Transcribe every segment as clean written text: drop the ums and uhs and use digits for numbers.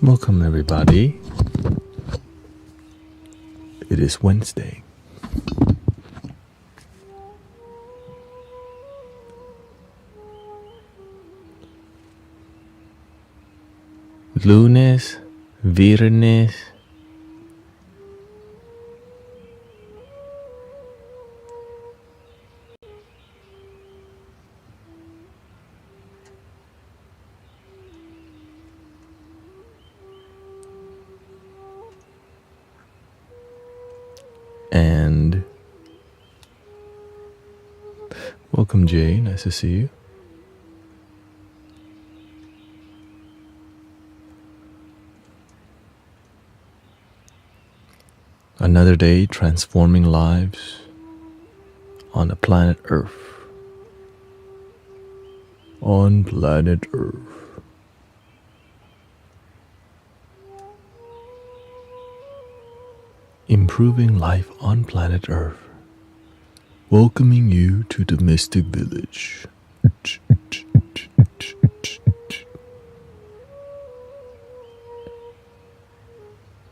Welcome everybody. It is Wednesday. Lunes, viernes. And welcome Jay, nice to see you. Another day transforming lives on the planet Earth. On planet Earth. Improving life on planet Earth. Welcoming you to the Mystic Village.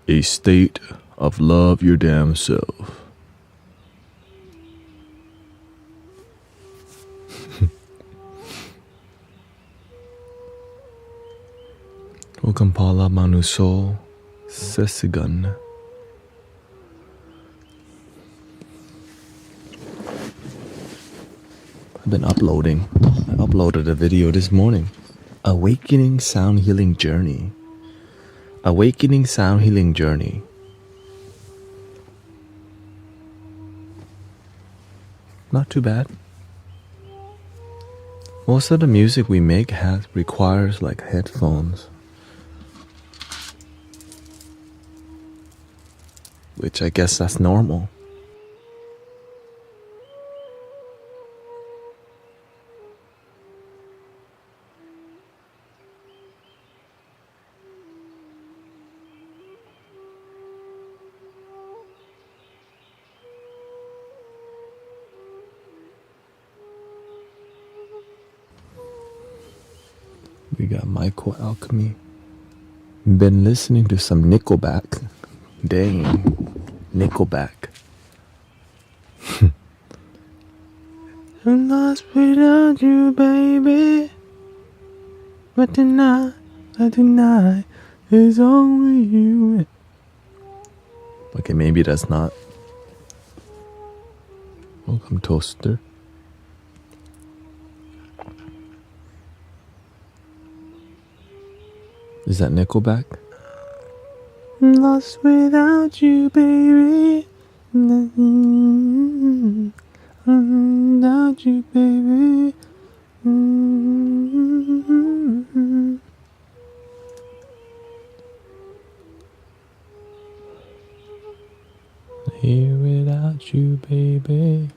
A state of love your damn self. Welcome Paula Manusol Sesigan. I've been uploading. I uploaded a video this morning. Awakening Sound Healing Journey. Awakening Sound Healing Journey. Not too bad. Most of the music we make requires like headphones, which I guess that's normal. We got Michael Alchemy. Been listening to some Nickelback. Dang, Nickelback. I'm lost without you, baby. But tonight is only you. Okay, maybe that's not. Welcome, Toaster. Is that Nickelback? I'm lost without you, baby. Without you, baby. Here without you, baby.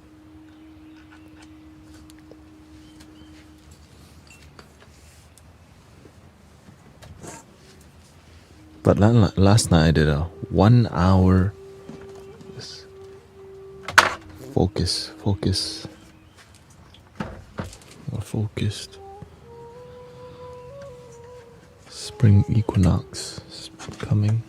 But last night I did a 1 hour focused, more focused spring equinox coming.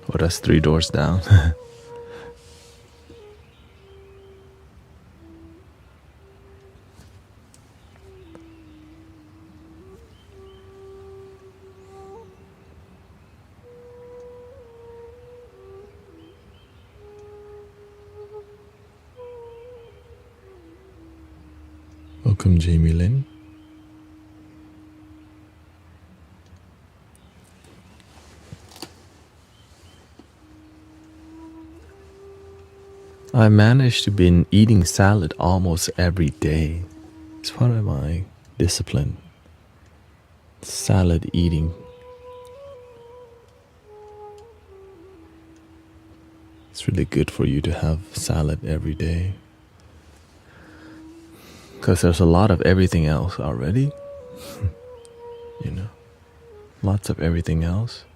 Oh, that's 3 doors down. Welcome, Jamie Lynn. I managed to be eating salad almost every day. It's part of my discipline. Salad eating. It's really good for you to have salad every day. Because there's a lot of everything else already. You know, lots of everything else.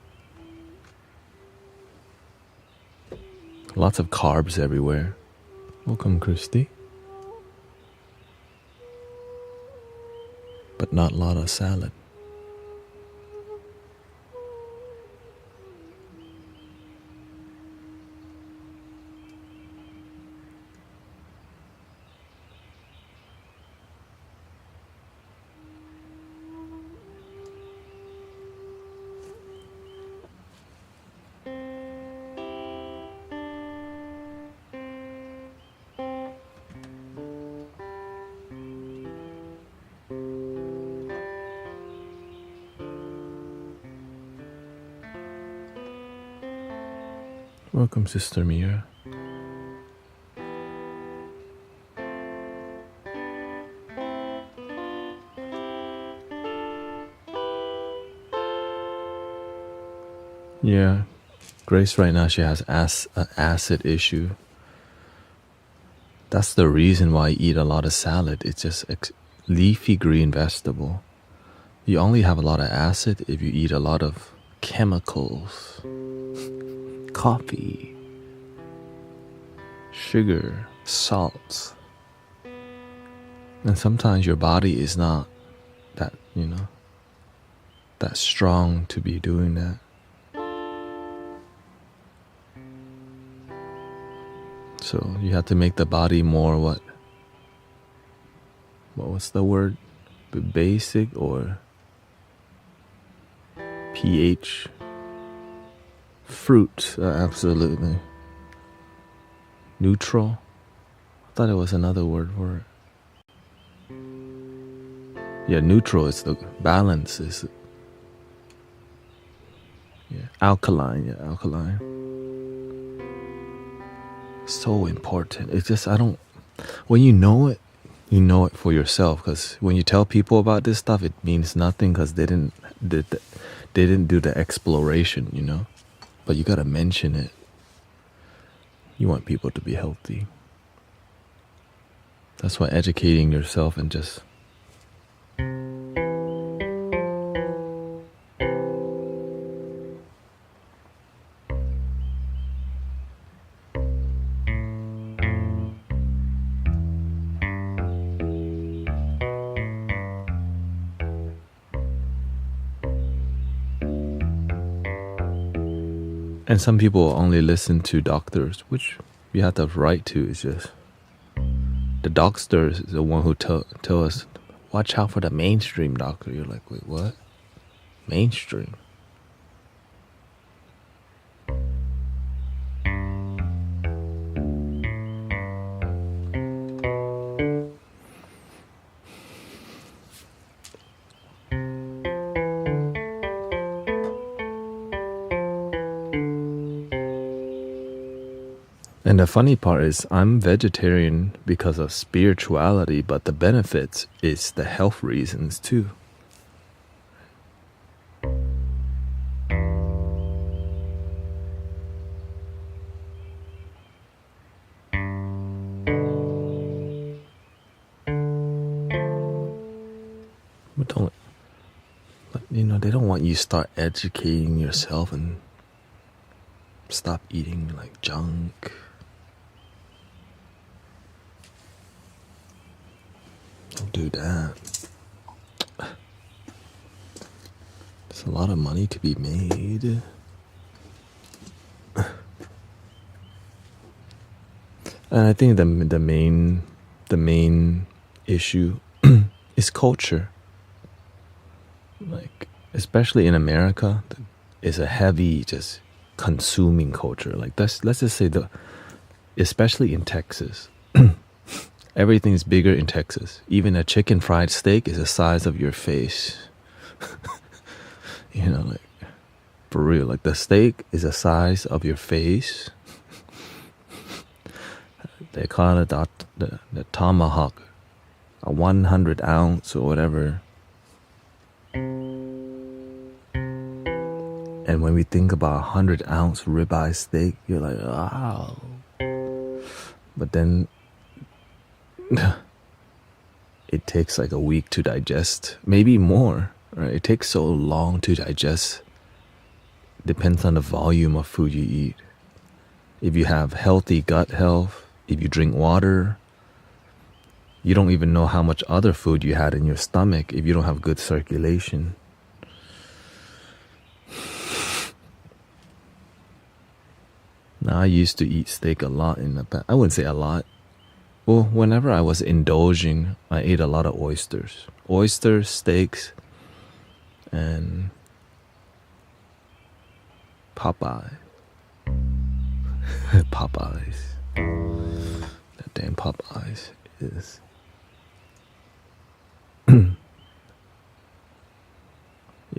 Lots of carbs everywhere. Welcome, Christy. but not a lot of salad. Welcome, Sister Mira. Yeah, Grace right now, she has an acid issue. That's the reason why I eat a lot of salad. It's just leafy green vegetable. You only have a lot of acid if you eat a lot of chemicals, coffee, sugar, salt. And sometimes your body is not that, that strong to be doing that. So you have to make the body more what was the word? Basic or pH? Fruit, absolutely. Neutral? I thought it was another word for it. Yeah, neutral is the balance. Alkaline. So important. It's just when you know it for yourself, because when you tell people about this stuff, it means nothing because they didn't do the exploration, but you gotta mention it. You want people to be healthy. That's why educating yourself and just and some people only listen to doctors, which you have the right to. It's just the doctor is the one who tell us, watch out for the mainstream doctor. You're like, wait, what? Mainstream? And the funny part is I'm vegetarian because of spirituality, but the benefits is the health reasons too. They don't want you to start educating yourself and stop eating like junk. Don't do that. There's a lot of money to be made. And I think the main issue is culture. Like, especially in America, is a heavy just consuming culture. Like let's just say especially in Texas, everything's bigger in Texas. Even a chicken fried steak is the size of your face. Like for real. Like the steak is the size of your face. They call it the tomahawk, a 100 ounce or whatever. And when we think about 100 ounce ribeye steak, you're like, wow. But then it takes like a week to digest, maybe more, right? It takes so long to digest. Depends on the volume of food you eat. If you have healthy gut health, if you drink water, You don't even know how much other food you had in your stomach if you don't have good circulation. Now, I used to eat steak a lot in the past. I wouldn't say a lot. Well, whenever I was indulging, I ate a lot of oysters. Oysters, steaks, and Popeye. Popeyes. That damn Popeyes is...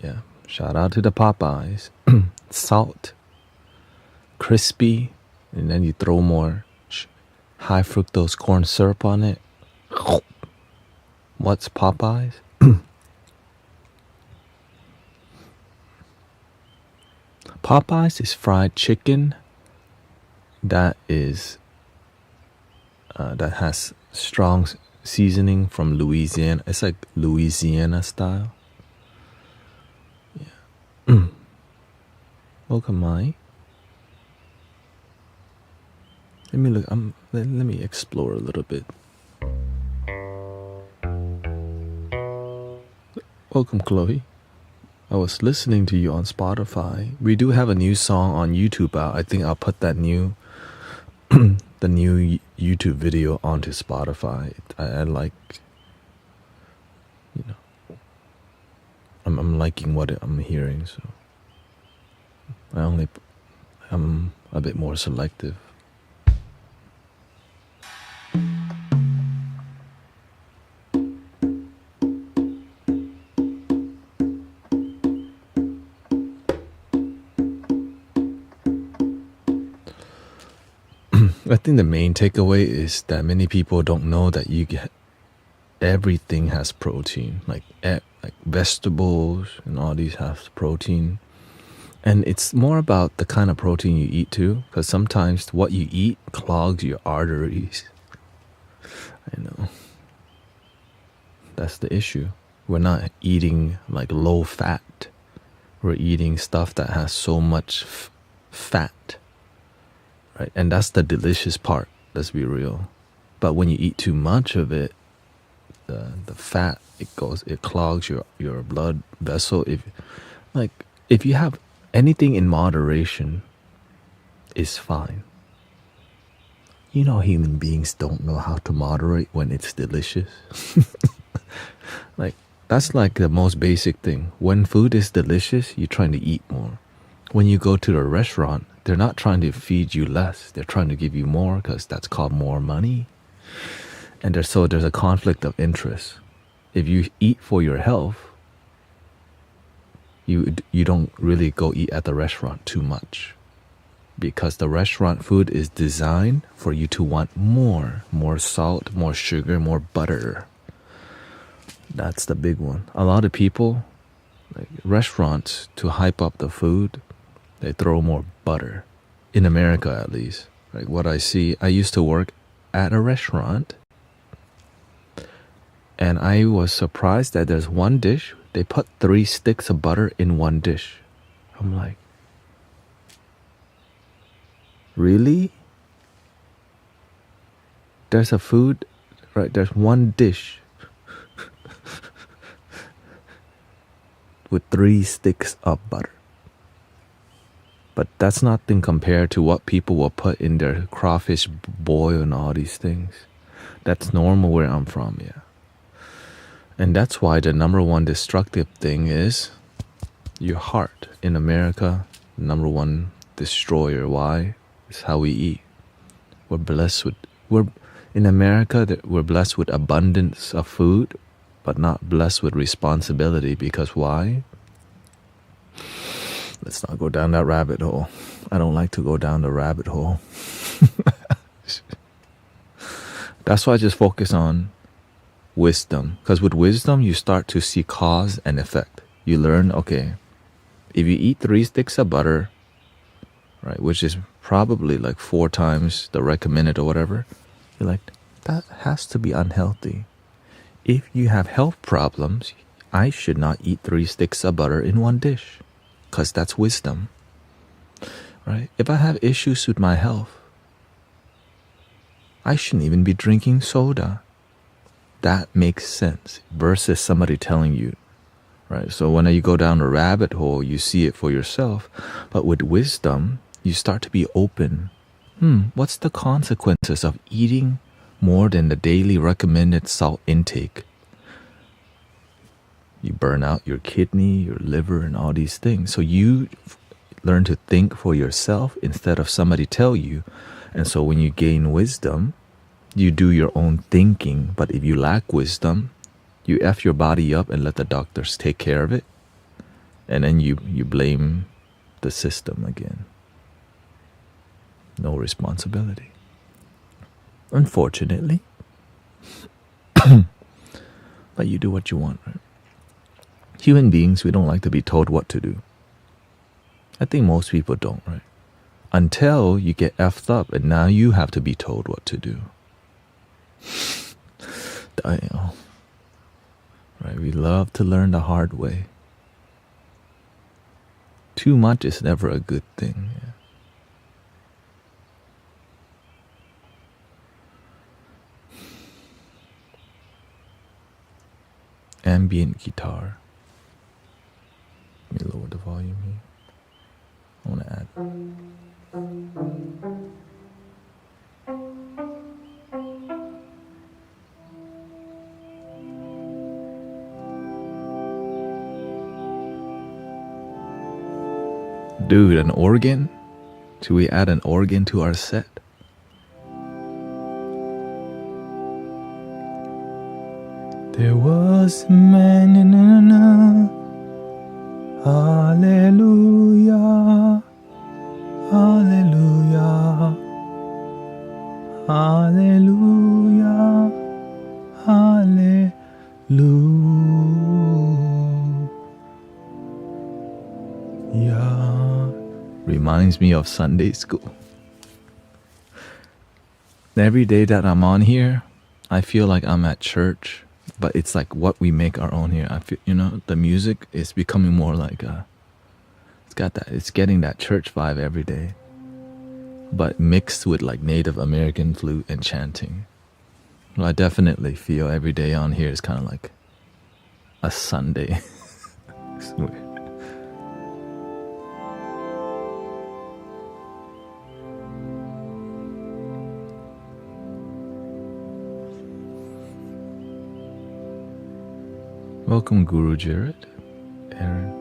Yeah, shout out to the Popeyes. Salt, crispy, and then you throw more high fructose corn syrup on it. What's Popeyes? Popeyes is fried chicken that has strong seasoning from Louisiana. It's like Louisiana style. Yeah. Welcome, Mai. Let me look. Let me explore a little bit. Welcome, Chloe. I was listening to you on Spotify. We do have a new song on YouTube out. I think I'll put that new the new YouTube video onto Spotify. I like, you know, I'm liking what I'm hearing, so I'm a bit more selective. I think the main takeaway is that many people don't know that everything has protein, like vegetables and all these have protein. And it's more about the kind of protein you eat too, because sometimes what you eat clogs your arteries. I know. That's the issue. We're not eating like low fat. We're eating stuff that has so much fat. Right? And that's the delicious part, let's be real. But when you eat too much of it, the fat, it clogs your blood vessel. If you have anything in moderation, is fine. You know, human beings don't know how to moderate when it's delicious. That's like the most basic thing. When food is delicious, you're trying to eat more. When you go to the restaurant, they're not trying to feed you less. They're trying to give you more because that's called more money. And there's a conflict of interest. If you eat for your health, you don't really go eat at the restaurant too much, because the restaurant food is designed for you to want more salt, more sugar, more butter. That's the big one. A lot of people, like restaurants, to hype up the food, they throw more butter. In America, at least. Like what I see, I used to work at a restaurant, and I was surprised that there's one dish, they put 3 sticks of butter in one dish. I'm like, really? There's a food, right? There's one dish with 3 sticks of butter. But that's nothing compared to what people will put in their crawfish boil and all these things. That's normal where I'm from, yeah. And that's why the number one destructive thing is your heart. In America, number one destroyer. Why? It's how we eat. In America, we're blessed with abundance of food, but not blessed with responsibility. Because why? Let's not go down that rabbit hole. I don't like to go down the rabbit hole. That's why I just focus on wisdom. Because with wisdom, you start to see cause and effect. You learn, okay, if you eat 3 sticks of butter, right, which is probably like 4 times the recommended or whatever, you're like, that has to be unhealthy. If you have health problems, I should not eat 3 sticks of butter in one dish. Because that's wisdom, right? If I have issues with my health, I shouldn't even be drinking soda. that makes sense versus somebody telling you, right? So when you go down a rabbit hole, you see it for yourself. But with wisdom, you start to be open. What's the consequences of eating more than the daily recommended salt intake? You burn out your kidney, your liver, and all these things. So you learn to think for yourself instead of somebody tell you. And so when you gain wisdom, you do your own thinking. But if you lack wisdom, you F your body up and let the doctors take care of it. And then you blame the system again. No responsibility. Unfortunately. But you do what you want, right? Human beings, we don't like to be told what to do. I think most people don't, right? Until you get effed up and now you have to be told what to do. Damn. Right? We love to learn the hard way. Too much is never a good thing. Yeah. Ambient guitar. Let me lower the volume here. I want to add. Dude, an organ? Should we add an organ to our set? There was a man in Hallelujah, Hallelujah, Hallelujah, Hallelujah. Reminds me of Sunday school. Every day that I'm on here, I feel like I'm at church. But it's like what we make our own here. I feel, the music is becoming more like it's getting that church vibe every day. But mixed with like Native American flute and chanting. Well, I definitely feel every day on here is kind of like a Sunday. It's weird. Welcome, Guru Jared, Aaron.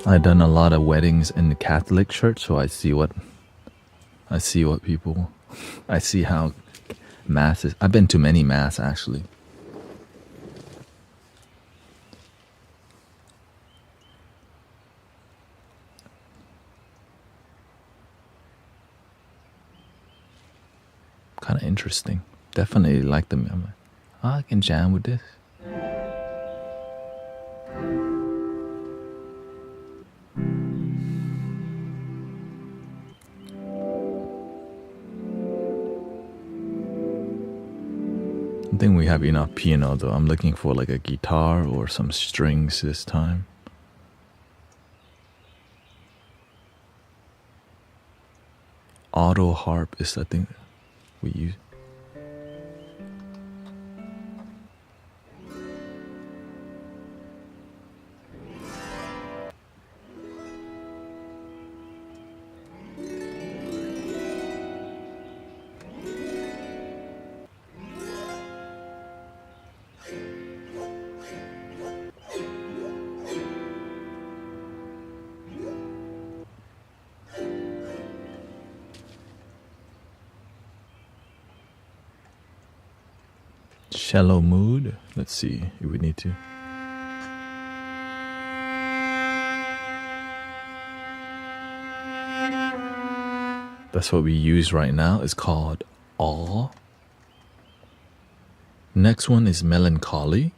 I've done a lot of weddings in the Catholic Church, so I see what people, I see how masses. I've been to many mass actually. Kind of interesting. Definitely like them. I'm like, I can jam with this. I think we have enough piano though. I'm looking for like a guitar or some strings this time. Auto harp is the thing we use. Shallow mood. Let's see if we need to. That's what we use right now. It's called awe. Next one is melancholy.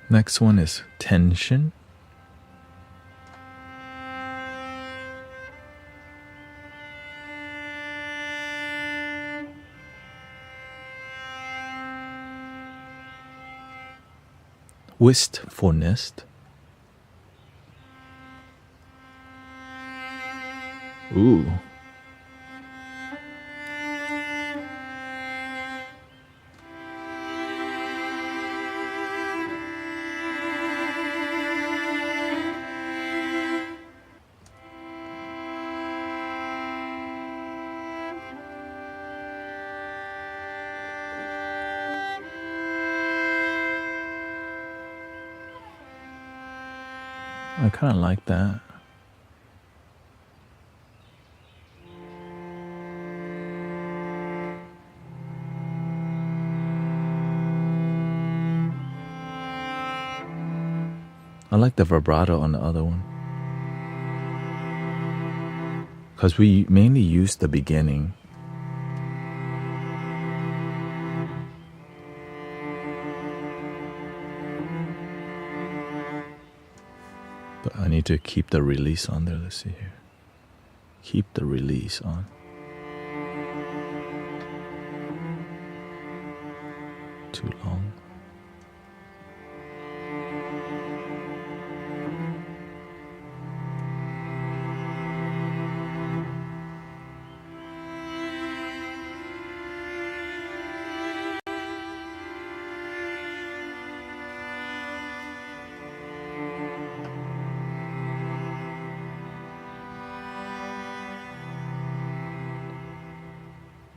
Next one is tension. Wistfulness. Ooh. I kind of like that. I like the vibrato on the other one. Because we mainly use the beginning. But I need to keep the release on there. Let's see here. Keep the release on. Too long.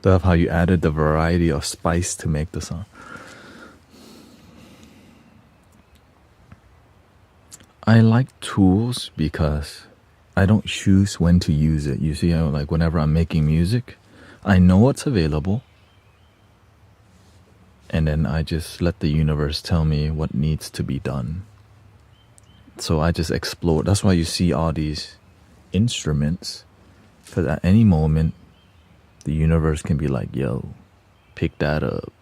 Love how you added the variety of spice to make the song. I like tools because I don't choose when to use it. You see, like whenever I'm making music, I know what's available. And then I just let the universe tell me what needs to be done. So I just explore. That's why you see all these instruments. Because at any moment, the universe can be like, yo, pick that up,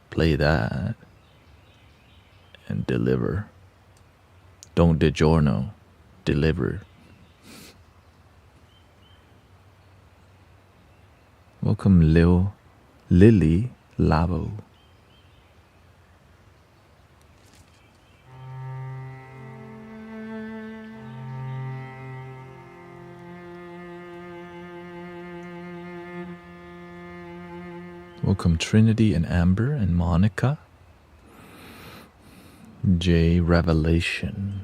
play that, and deliver. Don't DiGiorno, deliver. Welcome, Lily Lavo. Welcome Trinity and Amber and Monica. J Revelation.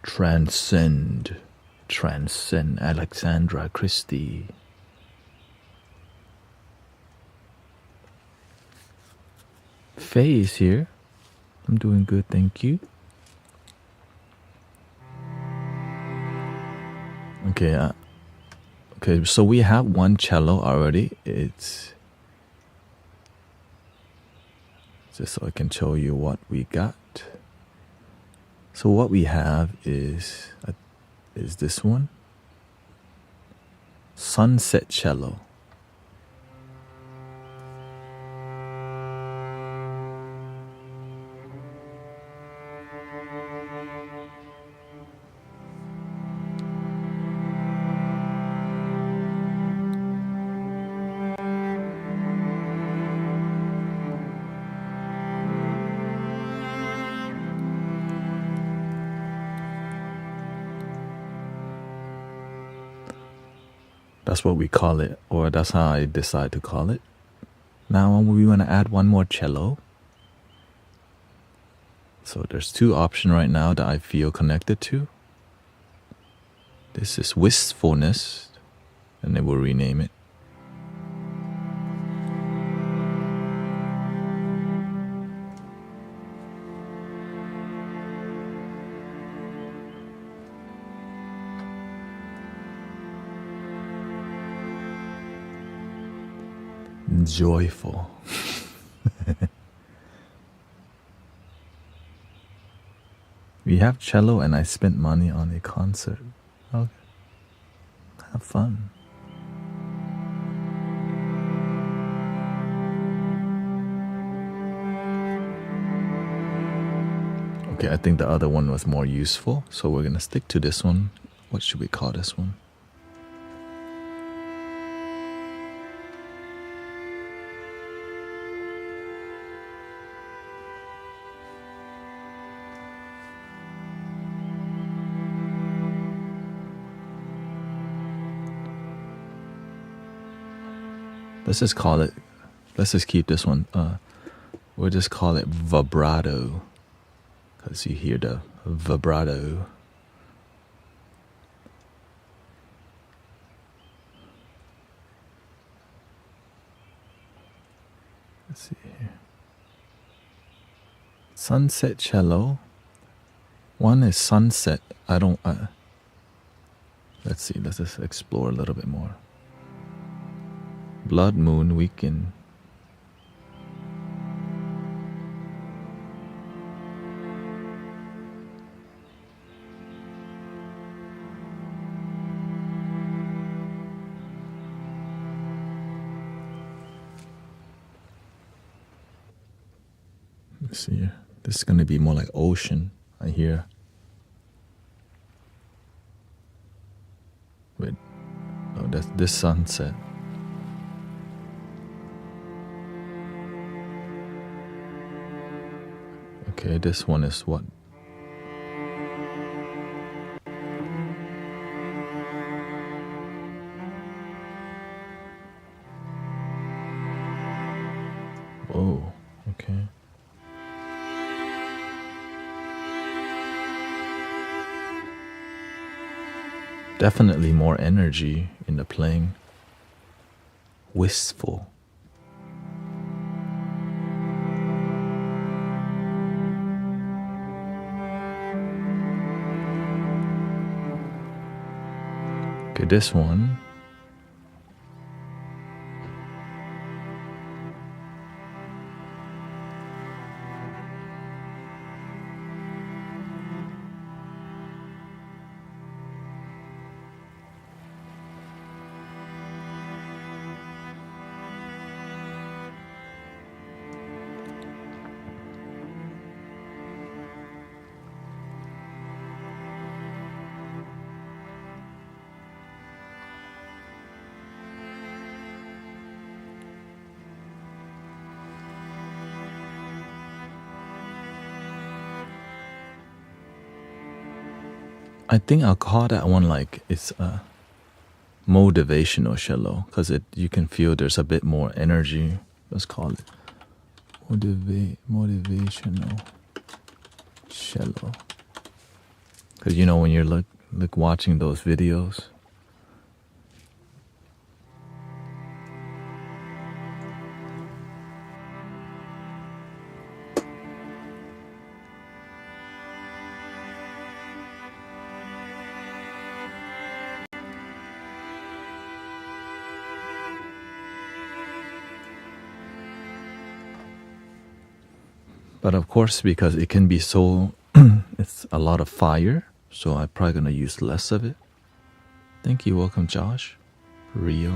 Transcend. Alexandra Christie. Faye is here. I'm doing good, thank you. Okay, so we have one cello already. It's just so I can show you what we got. So what we have is this one. Sunset cello. That's what we call it, or that's how I decide to call it. Now we want to add one more cello. So there's two options right now that I feel connected to. This is Wistfulness, and then we'll rename it. Joyful. We have cello and I spent money on a concert. Okay. Have fun. Okay, I think the other one was more useful, so we're gonna stick to this one. What should we call this one? Let's just keep this one. We'll just call it vibrato, because you hear the vibrato. Let's see here. Sunset cello. One is sunset. Let's see. Let's just explore a little bit more. Blood moon weekend. Let's see here. This is gonna be more like ocean, I hear. Wait. Oh, that's this sunset. Okay, this one is what? Whoa, okay. Definitely more energy in the playing. Wistful. Okay, this one. I think I'll call that one like it's a motivational cello, because you can feel there's a bit more energy. Let's call it motivational cello. Because you know when you're like watching those videos. But of course, because it can be so, it's a lot of fire, so I'm probably going to use less of it. Thank you. Welcome, Josh. Rio.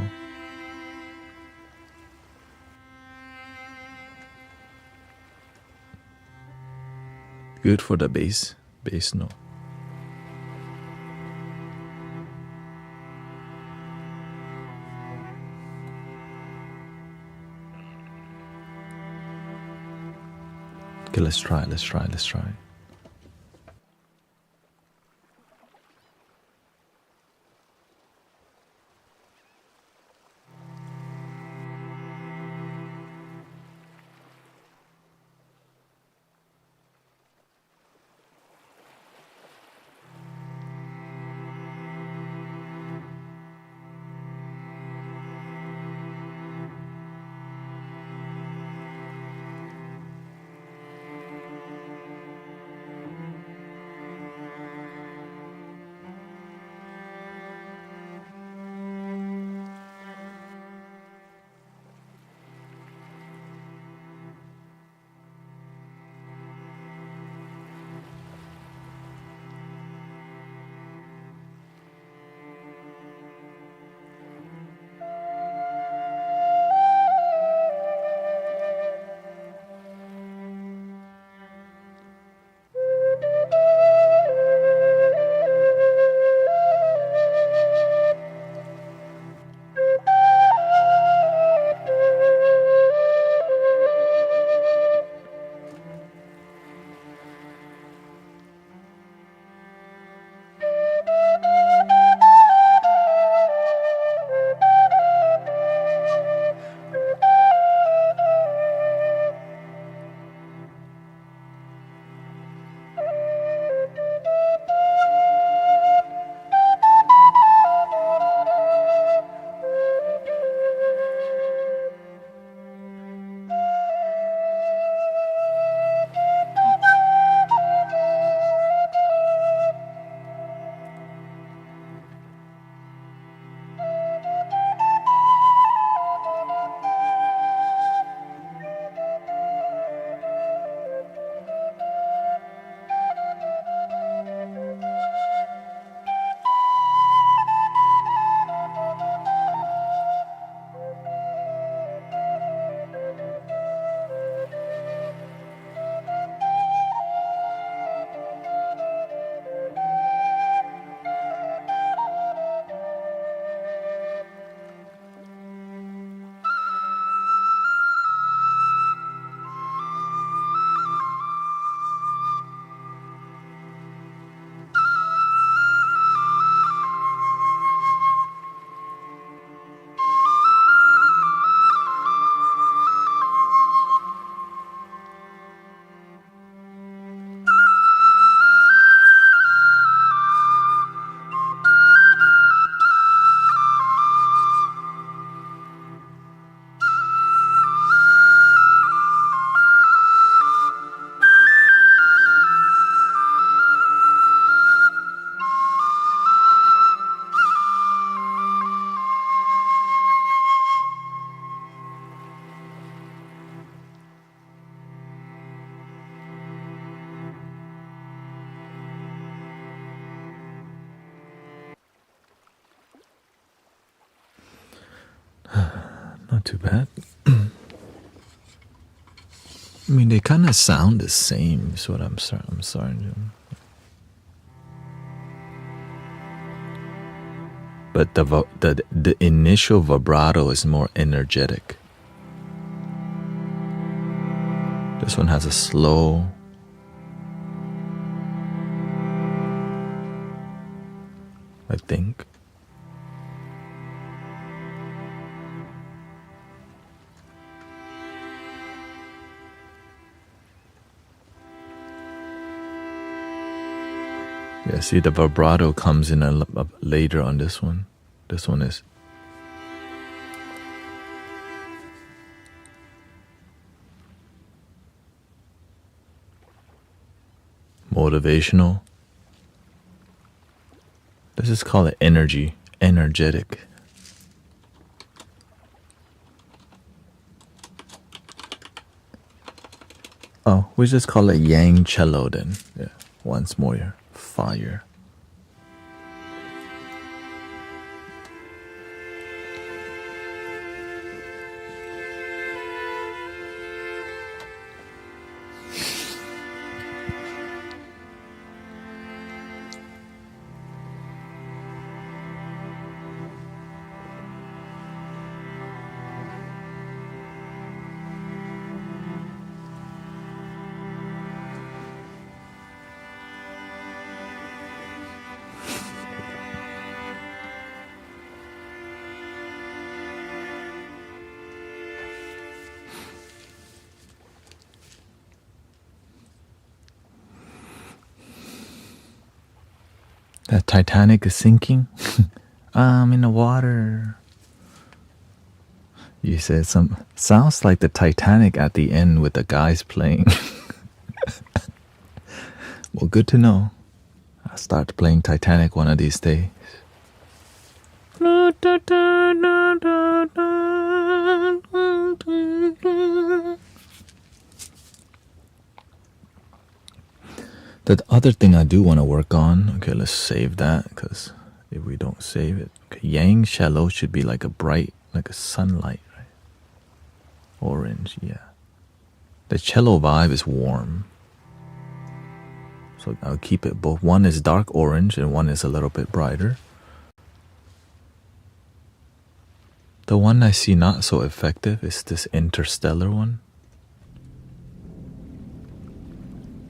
Good for the bass note. Okay, let's try. Not too bad. I mean, they kind of sound the same. Is what I'm starting to. But the initial vibrato is more energetic. This one has a slow. I think. Yeah, see the vibrato comes in later on this one. This one is motivational. Let's just call it energetic. Oh, we just call it yang cello then. Yeah, once more, fire. The Titanic is sinking. I'm in the water. You said sounds like the Titanic at the end with the guys playing. Well, good to know. I'll start playing Titanic one of these days. The other thing I do want to work on, okay, let's save that, because if we don't save it, okay, yang cello should be like a bright, like a sunlight, right? Orange, yeah. The cello vibe is warm. So I'll keep it both. One is dark orange and one is a little bit brighter. The one I see not so effective is this interstellar one.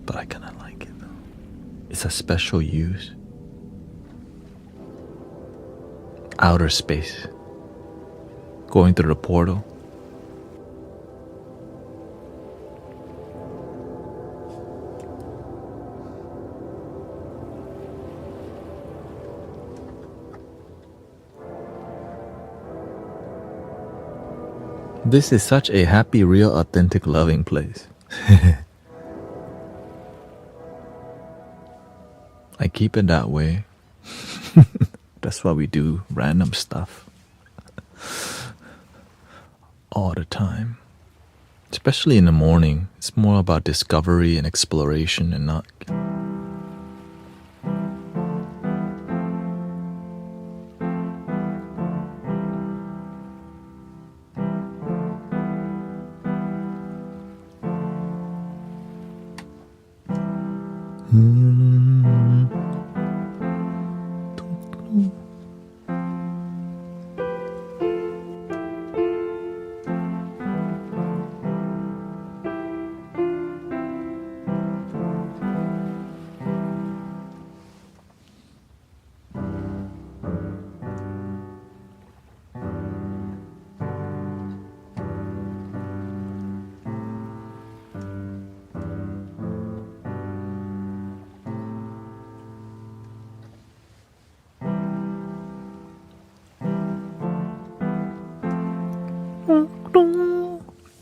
But I kind of like it though. It's a special use. Outer space. Going through the portal. This is such a happy, real, authentic, loving place. I keep it that way. That's why we do random stuff. All the time. Especially in the morning. It's more about discovery and exploration and not...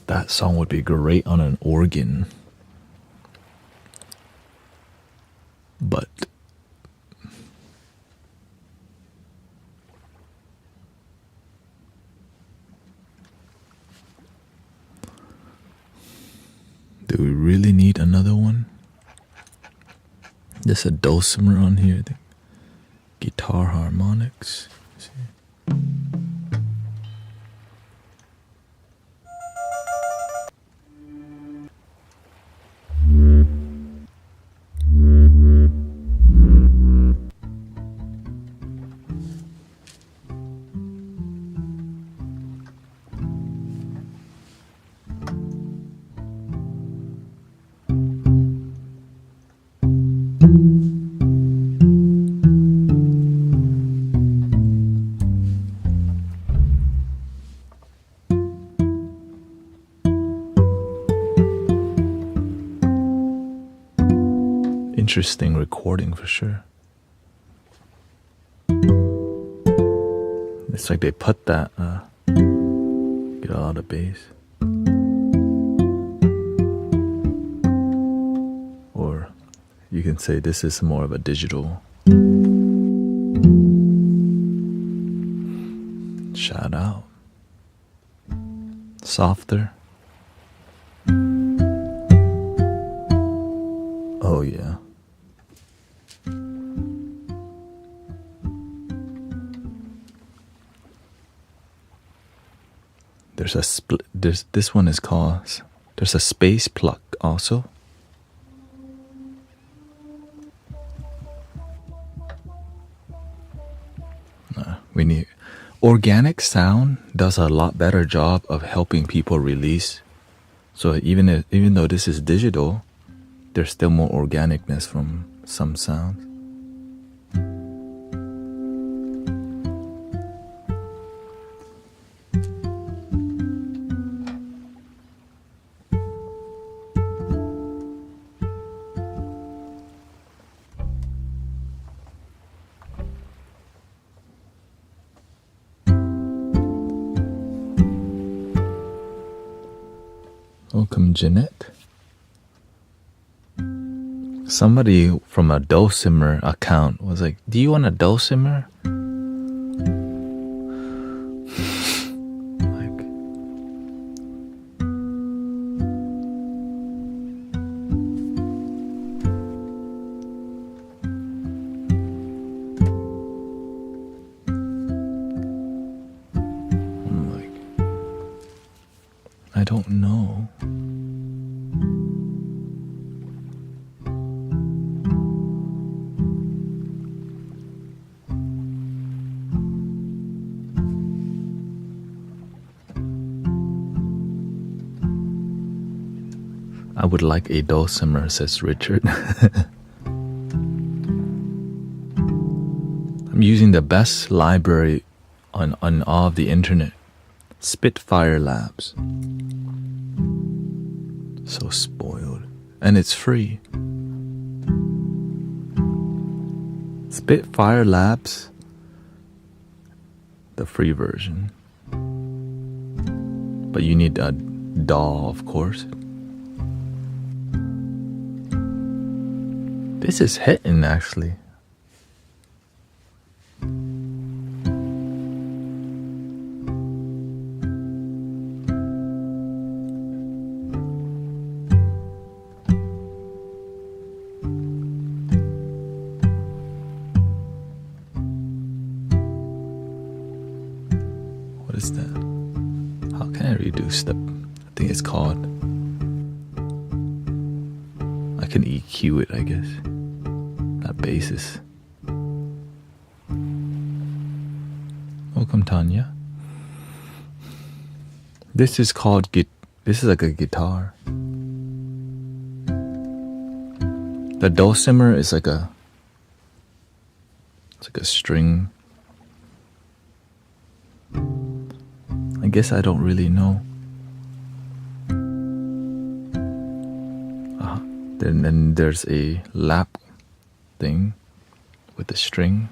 That song would be great on an organ. But do we really need another one? There's a dulcimer on here. The guitar harmonics. Let's see. interesting recording for sure. It's like they put that, get a lot of bass. Or you can say this is more of a digital. Shout out. Softer. Oh yeah. There's a split. This one is called. There's a space pluck also. We need organic sound does a lot better job of helping people release. So even though this is digital, there's still more organicness from some sounds. Welcome, Jeanette. Somebody from a dulcimer account was like, do you want a dulcimer? Like, I'm like, I don't know. I would like a dulcimer, says Richard. I'm using the best library on all of the internet. Spitfire Labs. So spoiled. And it's free. Spitfire Labs. The free version. But you need a DAW, of course. This is hitting, actually. What is that? How can I reduce the... I think it's called... I can EQ it, I guess. That basis. Welcome, Tanya. This is called this is like a guitar. The dulcimer is like a... It's like a string. I guess I don't really know. Then there's a lap thing with the string.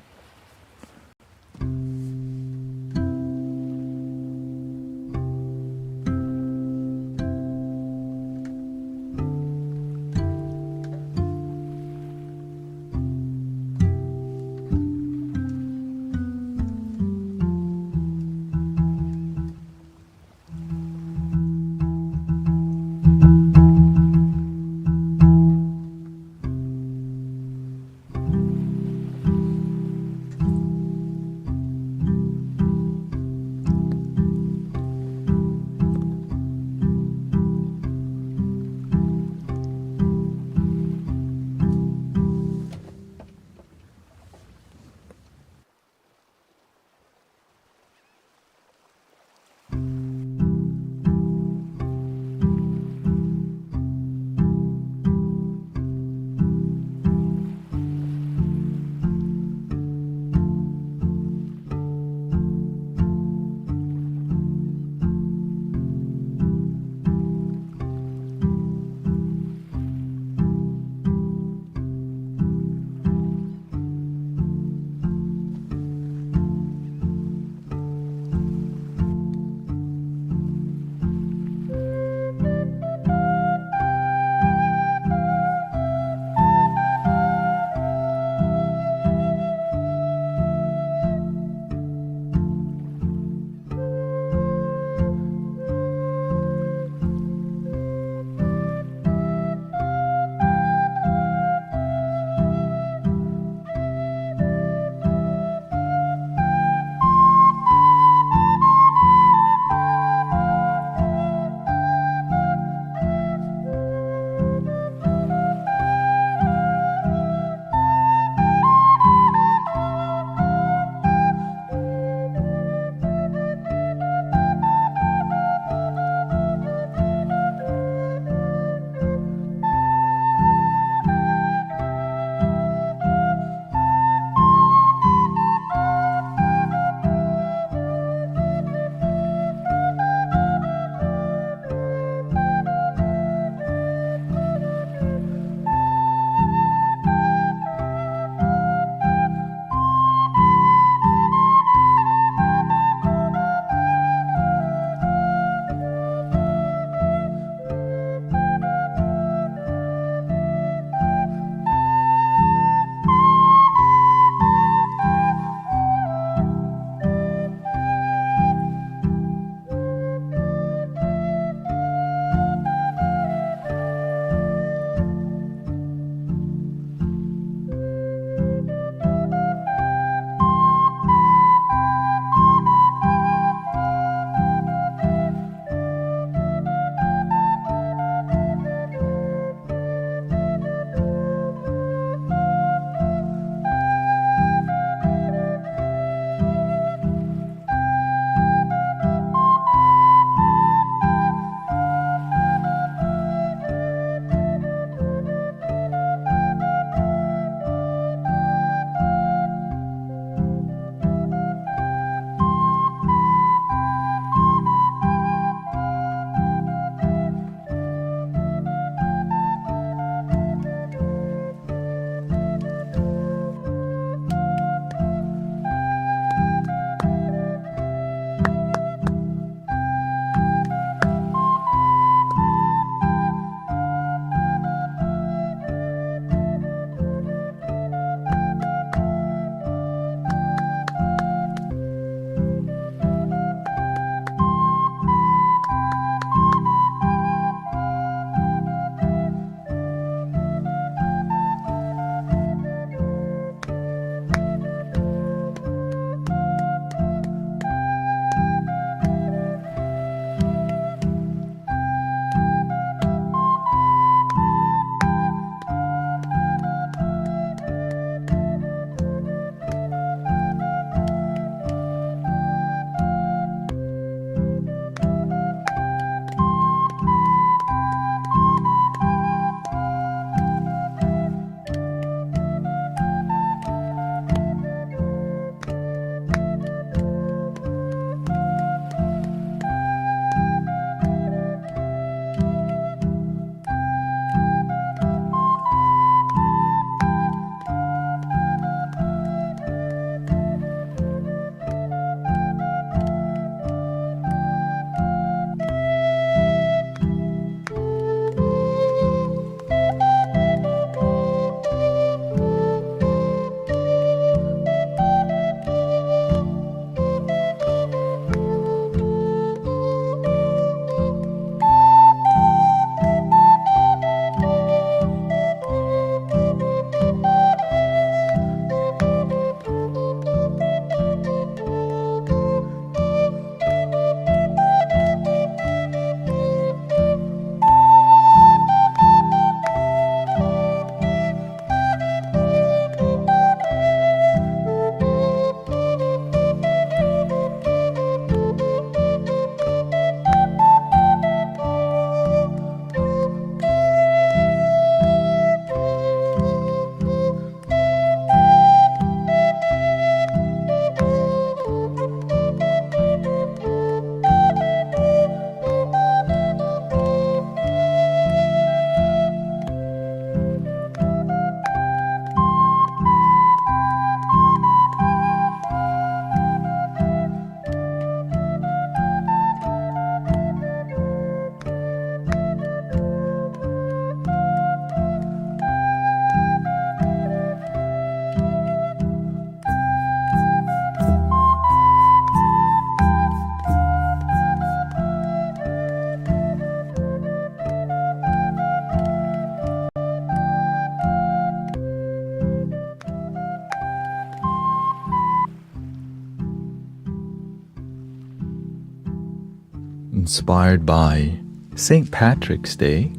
inspired by St. Patrick's Day.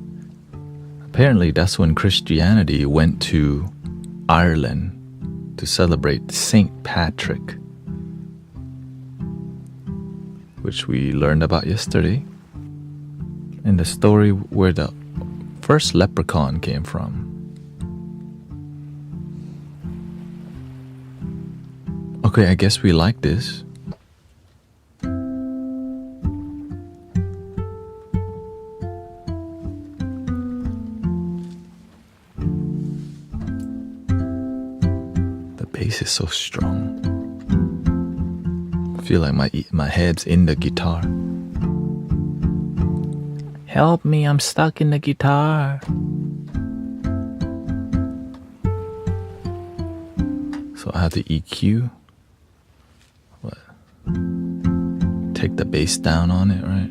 Apparently, that's when Christianity went to Ireland to celebrate St. Patrick, which we learned about yesterday in the story where the first leprechaun came from. Okay, I guess we like this. The bass is so strong. I feel like my head's in the guitar. Help me, I'm stuck in the guitar. So I have to EQ. What? Take the bass down on it, right?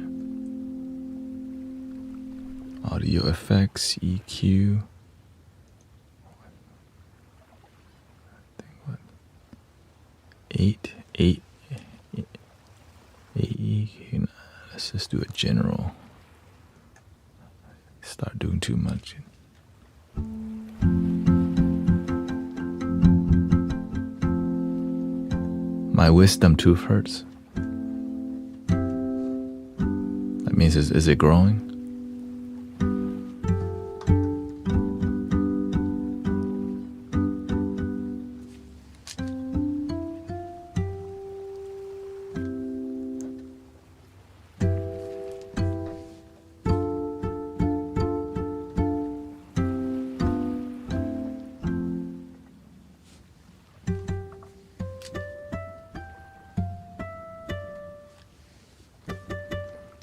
Audio effects, EQ. I think what? 8 EQ. Let's just do a general. Start doing too much. My wisdom tooth hurts. That means is it growing?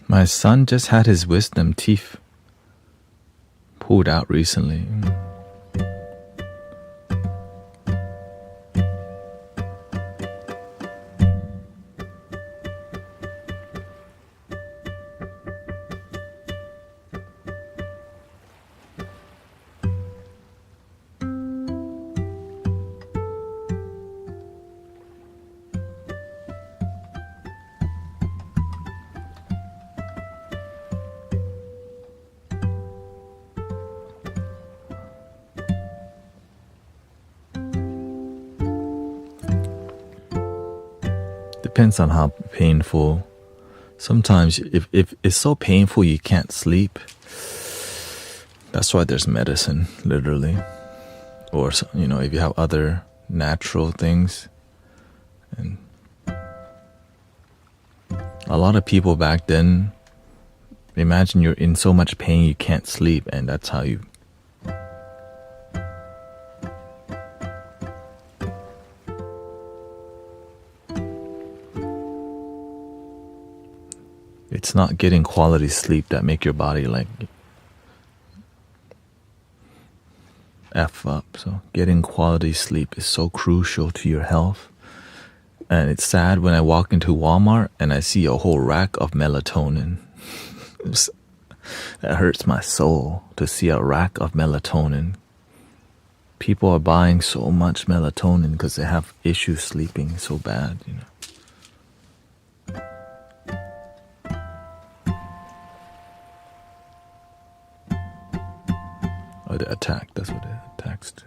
My son just had his wisdom teeth pulled out recently. Depends on how painful. Sometimes if it's so painful you can't sleep, that's why there's medicine, literally. Or, you know, if you have other natural things. And a lot of people back then, imagine you're in so much pain you can't sleep, and that's how you... It's not getting quality sleep that make your body like F up. So getting quality sleep is so crucial to your health. And it's sad when I walk into Walmart and I see a whole rack of melatonin. That hurts my soul to see a rack of melatonin. People are buying so much melatonin because they have issues sleeping so bad, you know. Oh, the attack, that's what it attacks to.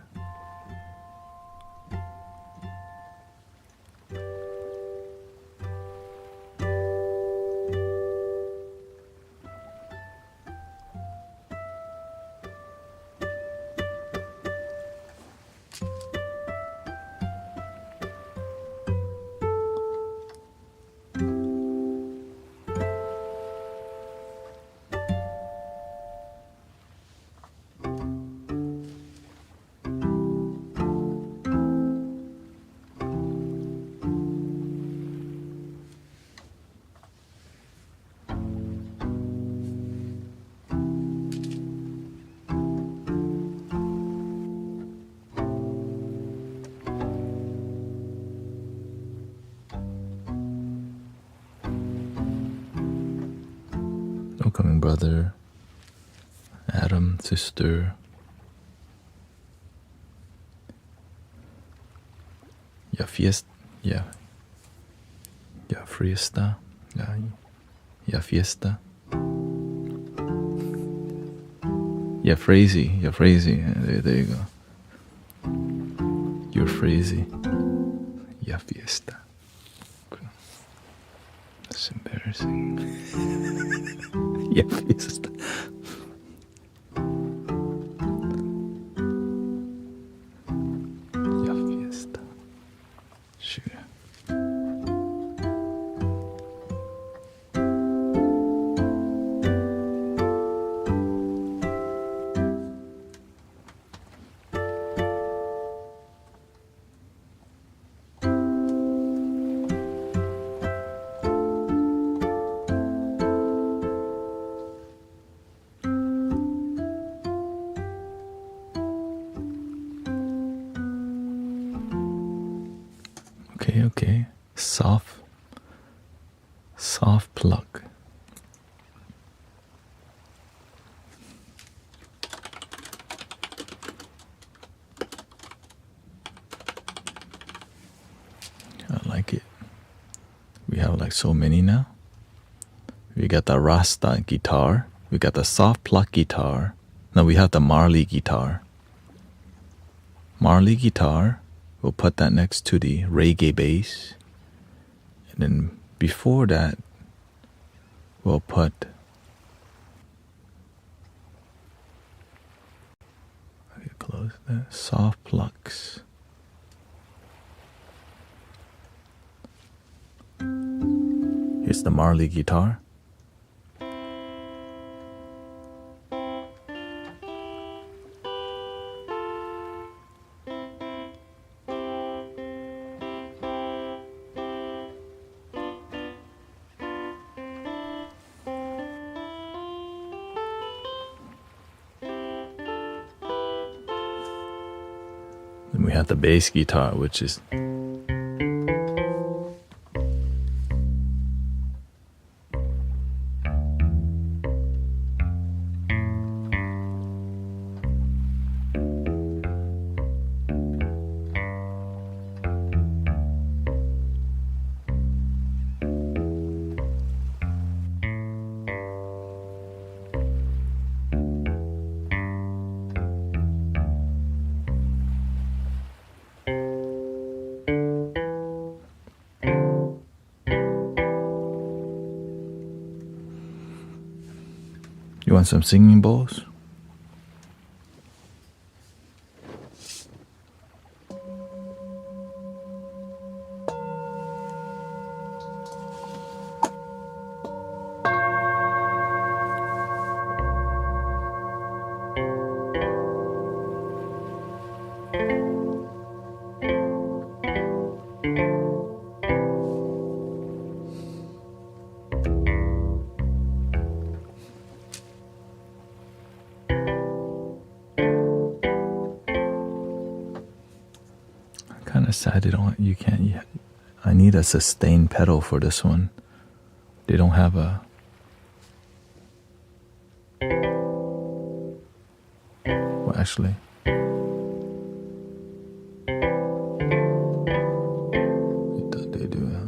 Coming brother, Adam, sister, ya fiesta, ya fiesta, Ya fiesta. Ya crazy. There you go. You're crazy. Ya fiesta. That's embarrassing. Ya fiesta. Ya fiesta. Sure. Okay. Soft pluck. I like it. We have like so many now. We got the Rasta guitar. We got the soft pluck guitar. Now we have the Marley guitar. Marley guitar. We'll put that next to the reggae bass. And then before that, we'll put close that. Soft plucks. Here's the Marley guitar. Then we have the bass guitar, which is You want some singing bowls? Kind of sad you can't yet. I need a sustained pedal for this one. They don't have a. Well, actually. They do.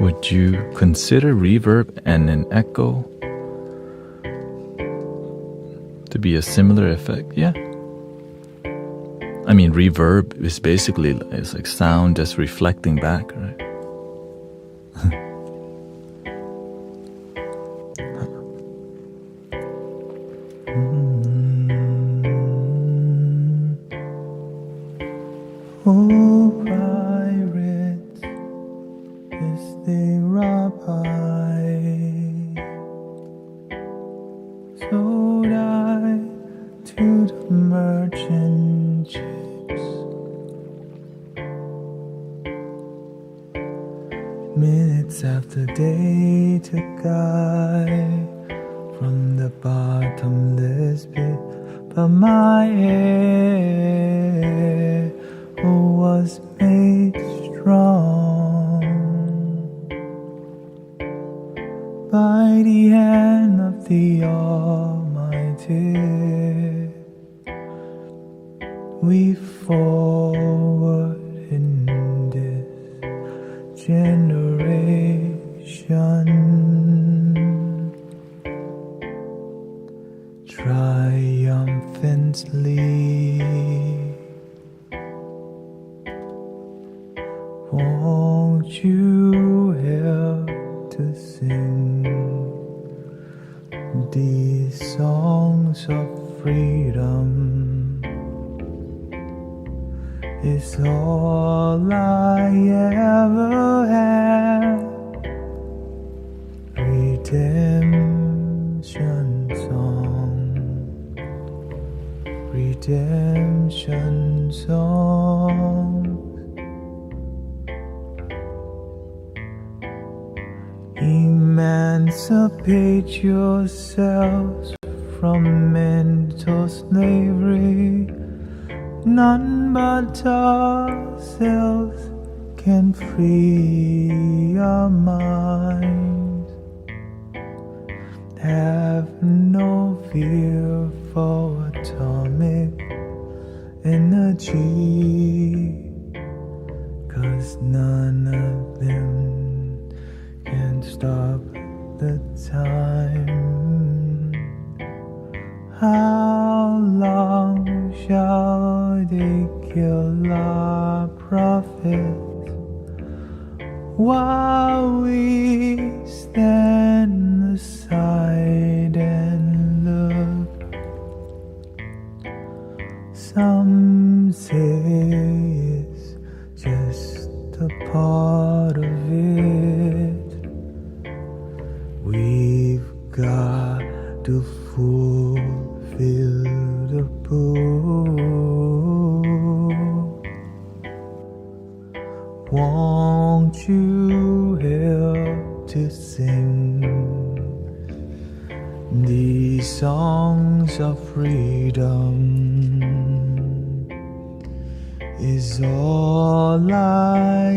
Would you consider reverb and an echo to be a similar effect? Yeah. I mean, reverb is basically it's like sound just reflecting back, right? Oh, pirates, yes, they rob I. Sold I to the merchant ships. Minutes after they took I from the bottomless pit, but my head was made strong by the hand of the Almighty. We forward in this generation, triumphantly. Won't you help to sing these songs of freedom? It's all I ever had. Redemption song, redemption song. Emancipate yourselves from mental slavery. None but ourselves can free our minds. Have no fear for atomic energy, 'cause none of them can stop the time. How long shall they kill our prophets while we stand aside and look? Some say it's just a part of it. We've got to fulfill the book. Won't you help to sing these songs of freedom? Is all I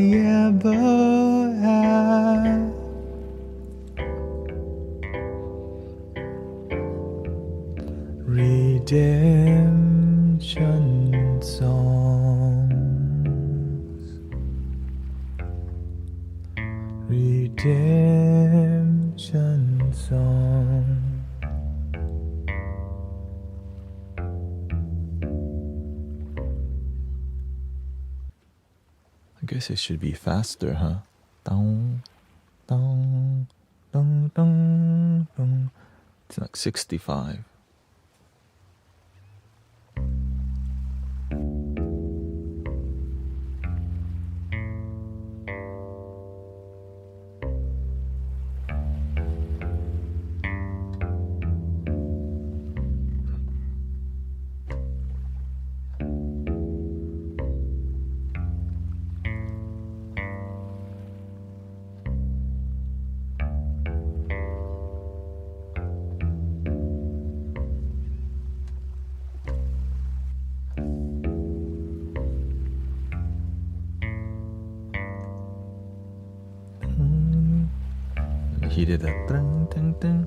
ever had. Redemption songs, redemption songs. I guess it should be faster, huh? Dong, dong, dong, dong, dong. It's like 65. He did a ding, ding, ding.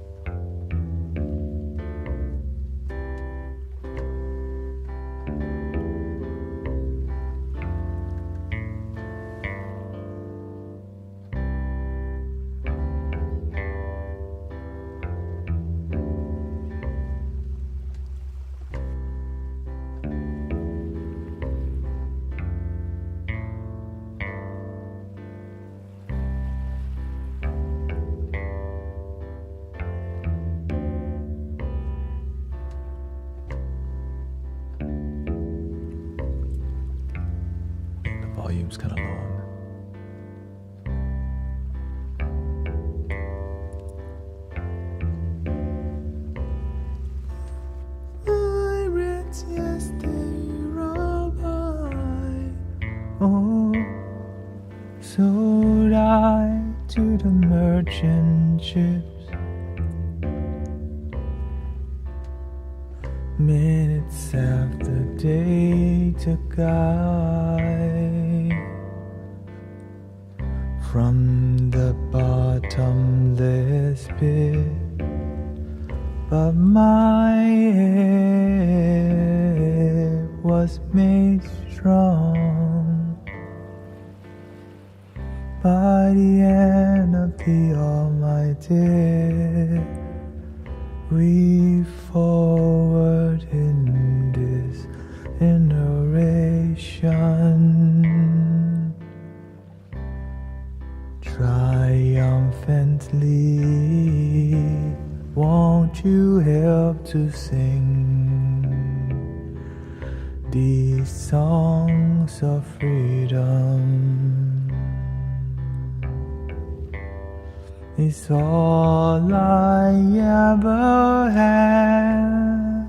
volume's kind of low. Pirates, yes, they rob I. Oh, sold I to the merchant ships. Minutes after day took I from the bottomless pit, but my head was made strong by the hand of the Almighty. We forward in this generation, triumphantly. Won't you help to sing these songs of freedom? It's all I ever had.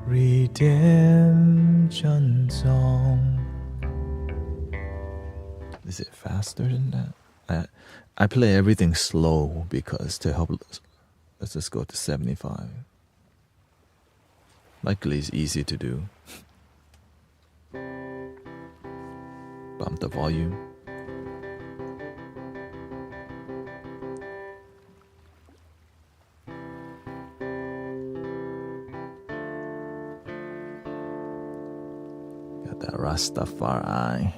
Redemption song. Is it faster than that? I play everything slow because to help. Let's just go to 75. Luckily, it's easy to do. Bump the volume. Got that Rastafari.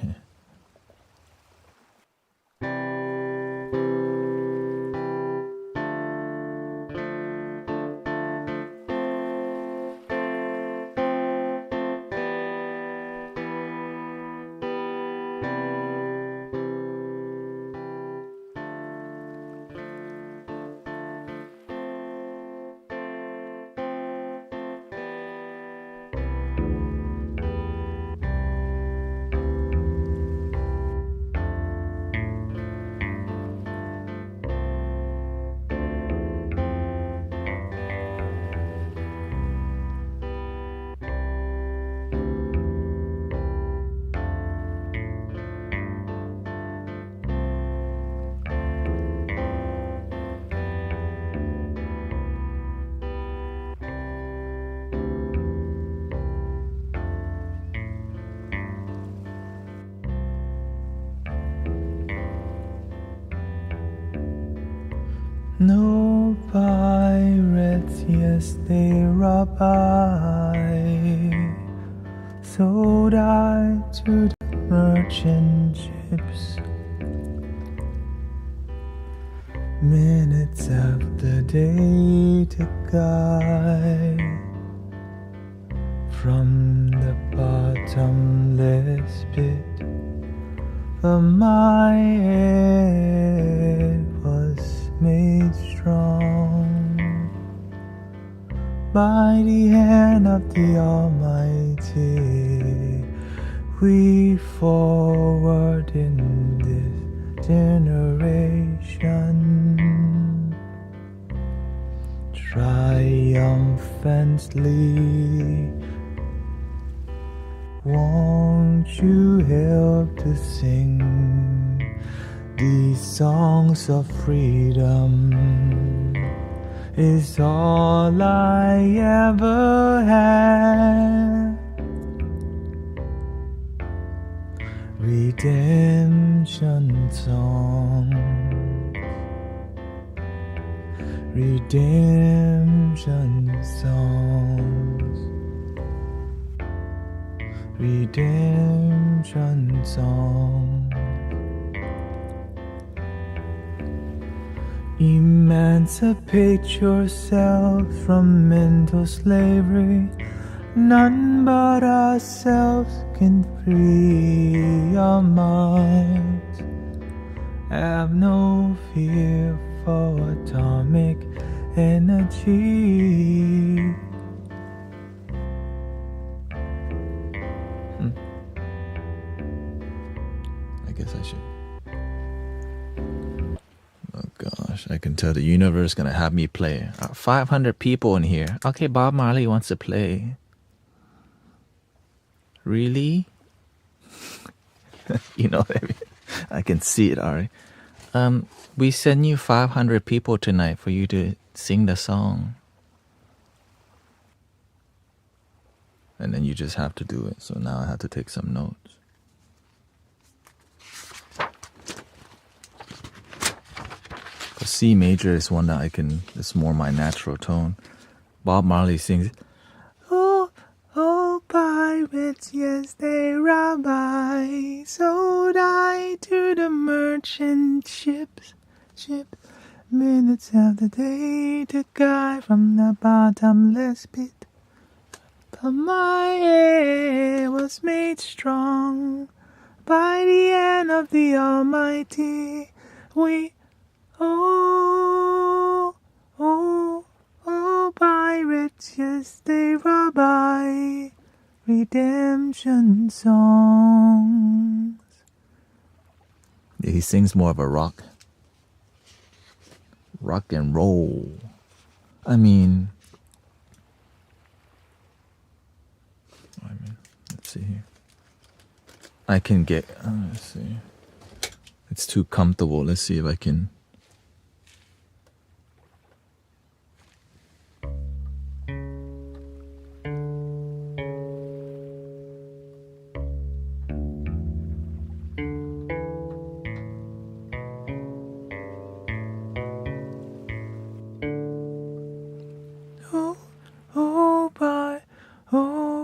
No pirates, yes, they rob I. Sold I to the merchant ships. Minutes after day took I from the bottomless pit, but my head was made strong by the hand of the Almighty. We forward in this generation, triumphantly. Won't you help to sing these songs of freedom? Is all I ever had. Redemption songs, redemption songs, redemption songs. Emancipate yourself from mental slavery. None but ourselves can free our minds. Have no fear for atomic energy. I can tell the universe gonna have me play. 500 people in here. Okay, Bob Marley wants to play. Really? You know what I mean? I can see it, Ari. We send you 500 people tonight for you to sing the song. And then you just have to do it. So now I have to take some notes. C major is one that it's more my natural tone. Bob Marley sings, oh, oh, pirates, yes, they rob I, sold I to the merchant ships. Minutes of the day took I from the bottomless pit. But my air was made strong by the hand of the Almighty. Oh, oh, oh, pirates, yes, they rob I. Redemption songs. Yeah, he sings more of a rock and roll. I mean, let's see here. I can get, let's see. It's too comfortable. Let's see if I can.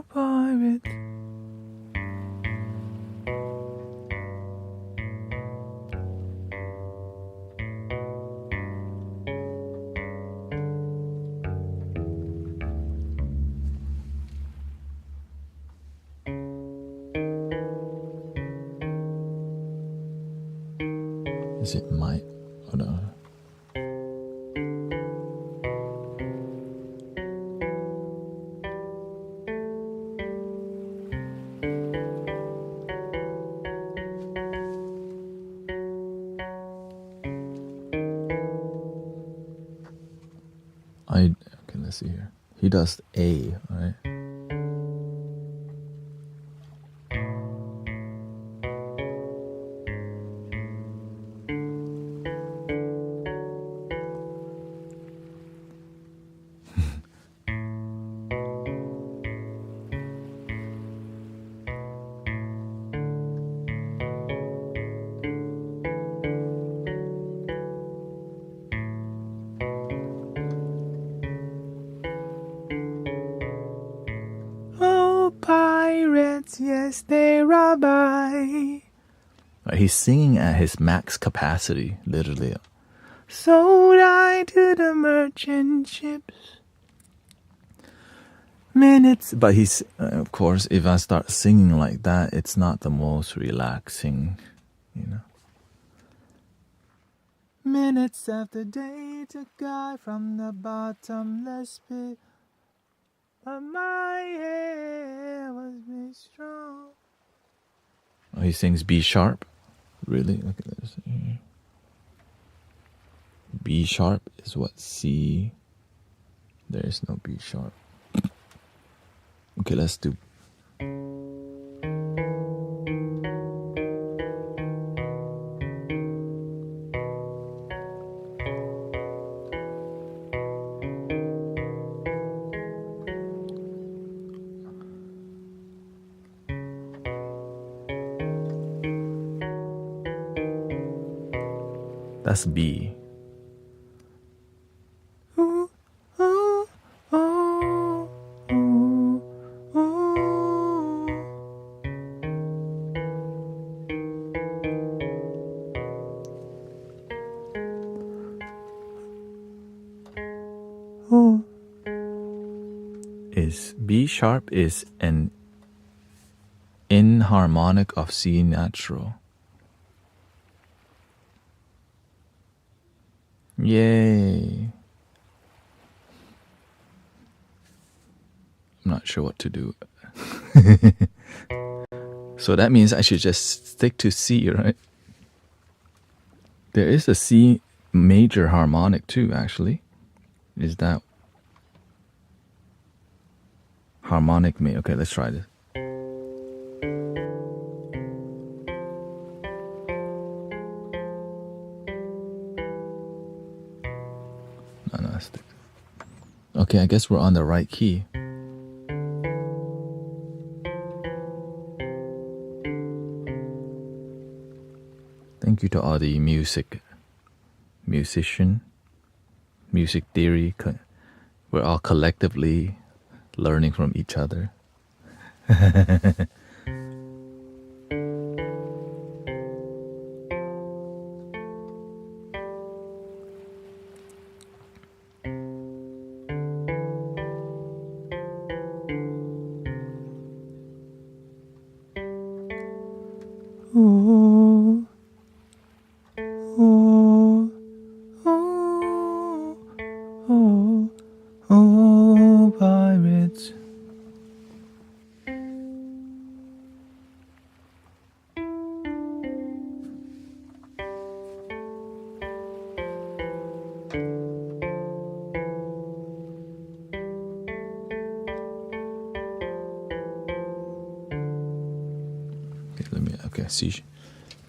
Pirate. Is it my? Oh no. Okay, let's see here. He does A, right? Pirates, yes, they rob I. He's singing at his max capacity, literally. Sold I to the merchant ships. Minutes. But he's, of course, if I start singing like that, it's not the most relaxing, you know. Minutes after day took I from the bottomless pit. But my hair was made strong. Oh, he sings B sharp? Really? Look at this. B sharp is what C. There is no B sharp. Okay, let's do. That's B. B sharp is an inharmonic of C natural. Yay. I'm not sure what to do. So that means I should just stick to C, right? There is a C major harmonic too, actually. Is that harmonic major? Okay, let's try this. No, that's the... Okay, I guess we're on the right key. Thank you to all the music theory. We're all collectively learning from each other. Oh, oh, oh, oh, oh, pirates. Okay, see,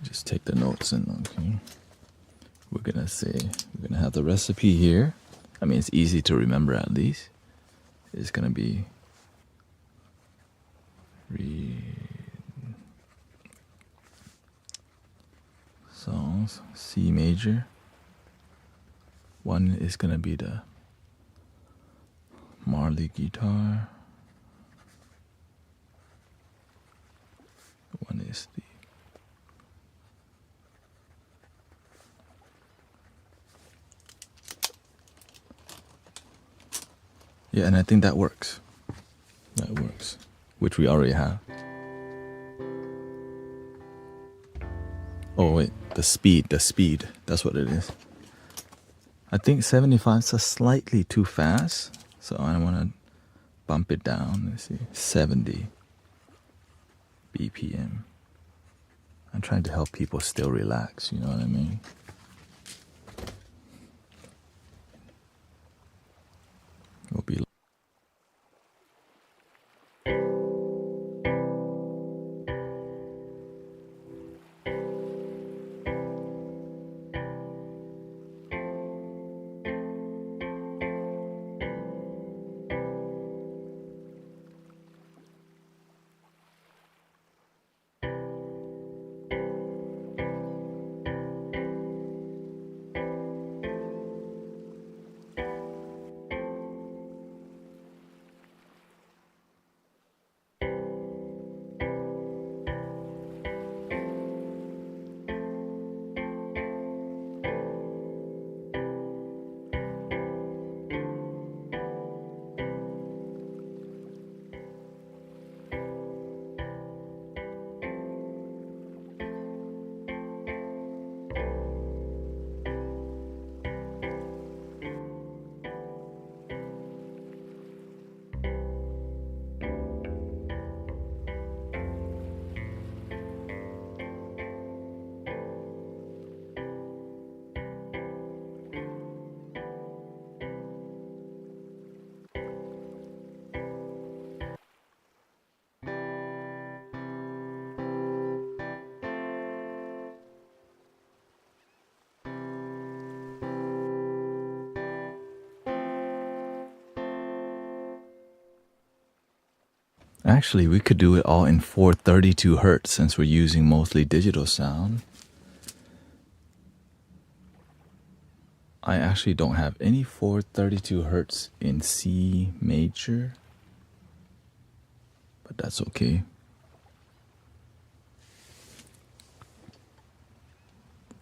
just take the notes and okay. We're gonna have the recipe here. I mean, it's easy to remember at least. It's gonna be songs, C major. One is gonna be the Marley guitar. One is the and I think that works. That works, which we already have. Oh wait, the speed. That's what it is. I think 75 is slightly too fast, so I want to bump it down. Let's see, 70 BPM. I'm trying to help people still relax, you know what I mean? We'll be Actually, we could do it all in 432 hertz since we're using mostly digital sound. I actually don't have any 432 hertz in C major, but that's okay.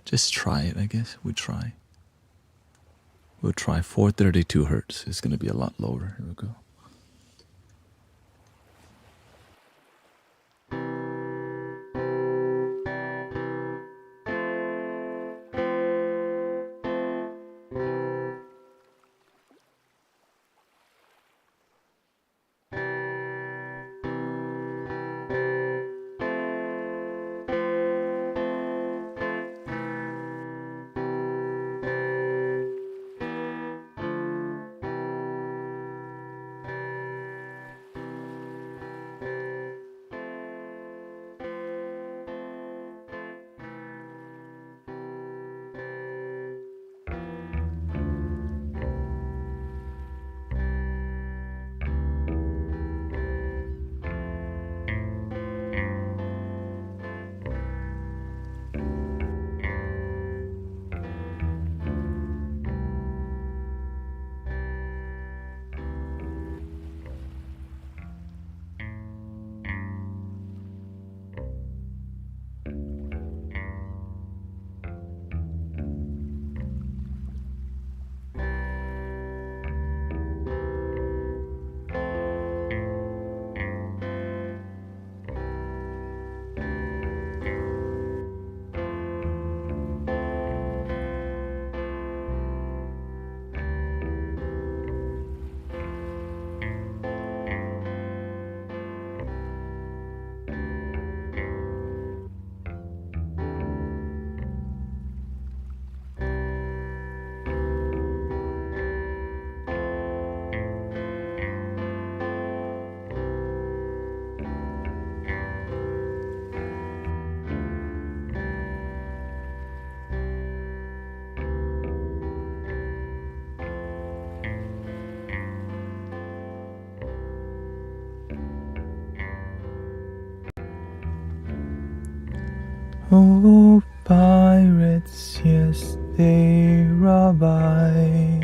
Just try it, I guess. We'll try 432 hertz. It's going to be a lot lower. Here we go. Oh, pirates, yes, they rob I.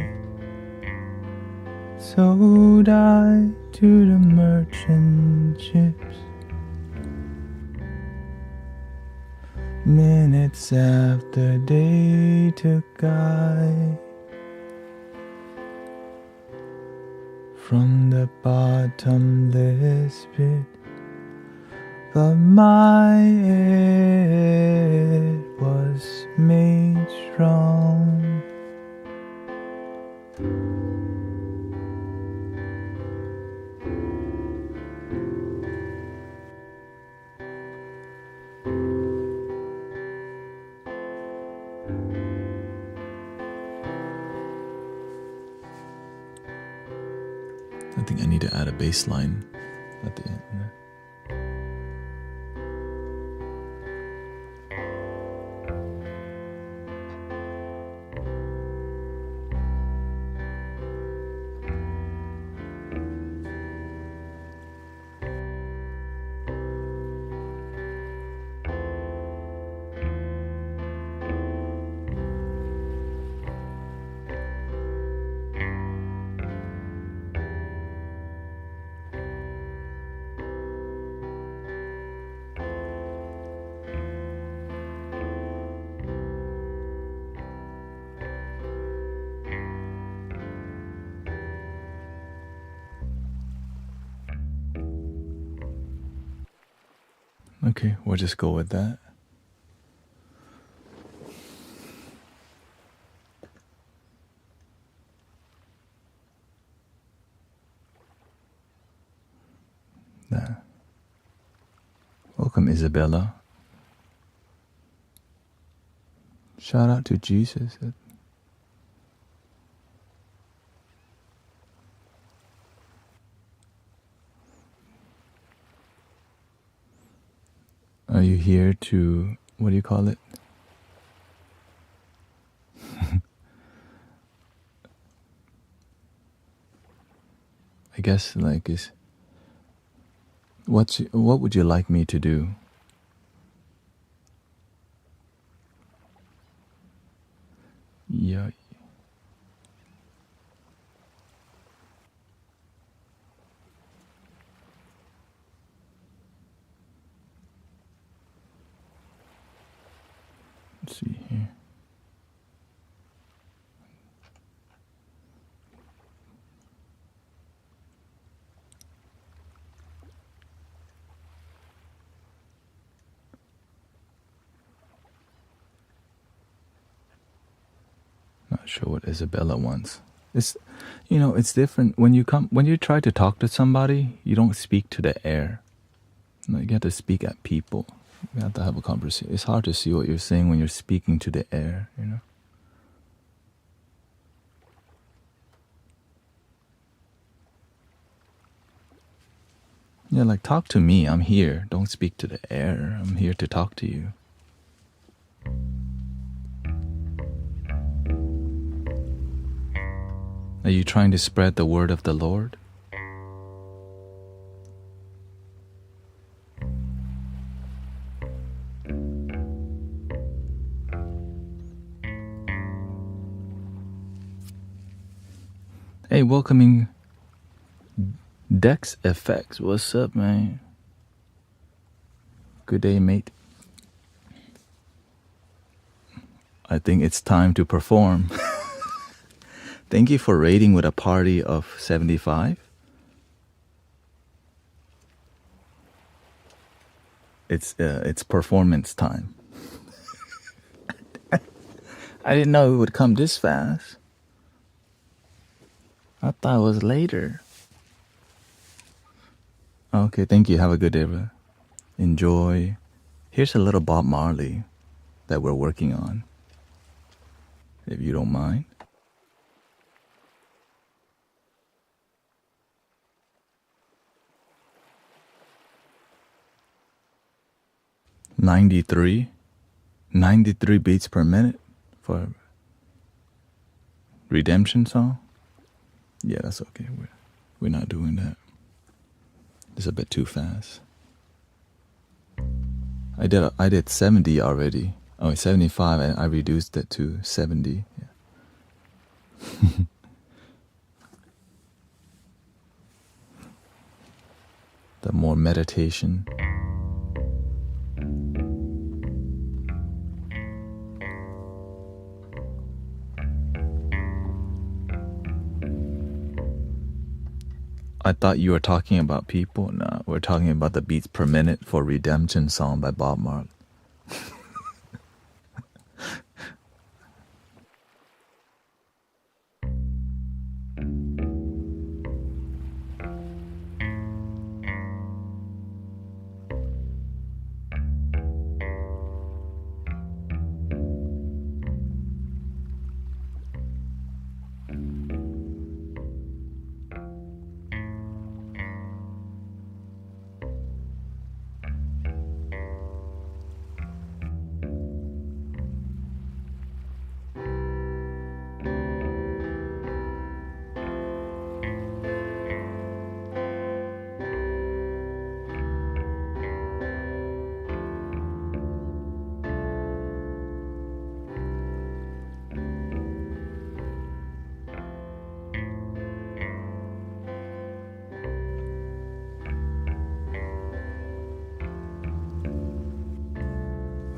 Sold I to the merchant ships. Minutes after they took I from the bottomless pit, but my head was made strong. I think I need to add a bass line at the end. Okay, we'll just go with that. Welcome, Isabella. Shout out to Jesus. Are you here to, what do you call it? I guess like is what would you like me to do? Yeah. Let's see here. Not sure what Isabella wants. It's, it's different when you try to talk to somebody. You don't speak to the air. Like, you have to speak at people. You have to have a conversation. It's hard to see what you're saying when you're speaking to the air. Yeah, like talk to me. I'm here. Don't speak to the air. I'm here to talk to you. Are you trying to spread the word of the Lord? Hey, welcoming Dex FX. What's up, man? Good day, mate. I think it's time to perform. Thank you for raiding with a party of 75. It's performance time. I didn't know it would come this fast. I thought it was later. Okay, thank you. Have a good day, bro. Enjoy. Here's a little Bob Marley that we're working on, if you don't mind. "93 beats per minute for redemption song." Yeah, that's okay. We're not doing that. It's a bit too fast. I did 70 already. Oh, 75, and I reduced it to 70. Yeah. The more meditation. I thought you were talking about people. No, we're talking about the beats per minute for Redemption song by Bob Marley.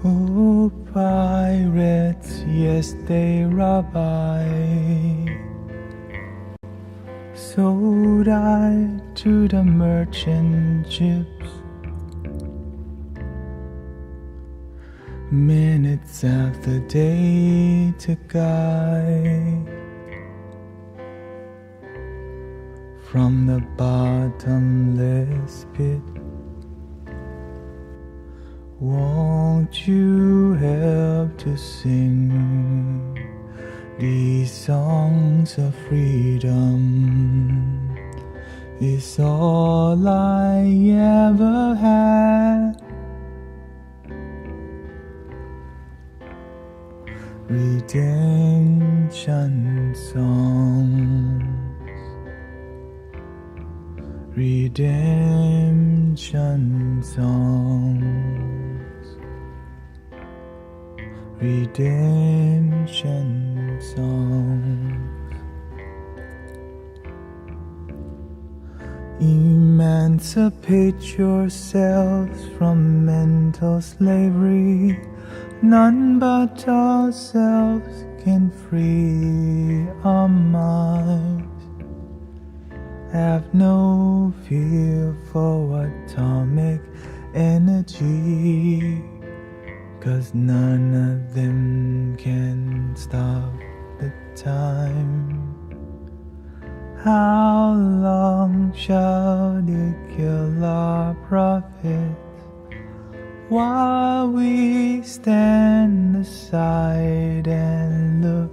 Oh, pirates, yes, they rob I. Sold I to the merchant ships. Minutes after day to guide from the bottomless pit. Won't you help to sing these songs of freedom? It's all I ever had. Redemption songs, redemption songs, redemption songs. Emancipate yourselves from mental slavery. None but ourselves can free our minds. Have no fear for atomic energy, 'cause none of them can stop the time. How long shall they kill our prophets while we stand aside and look?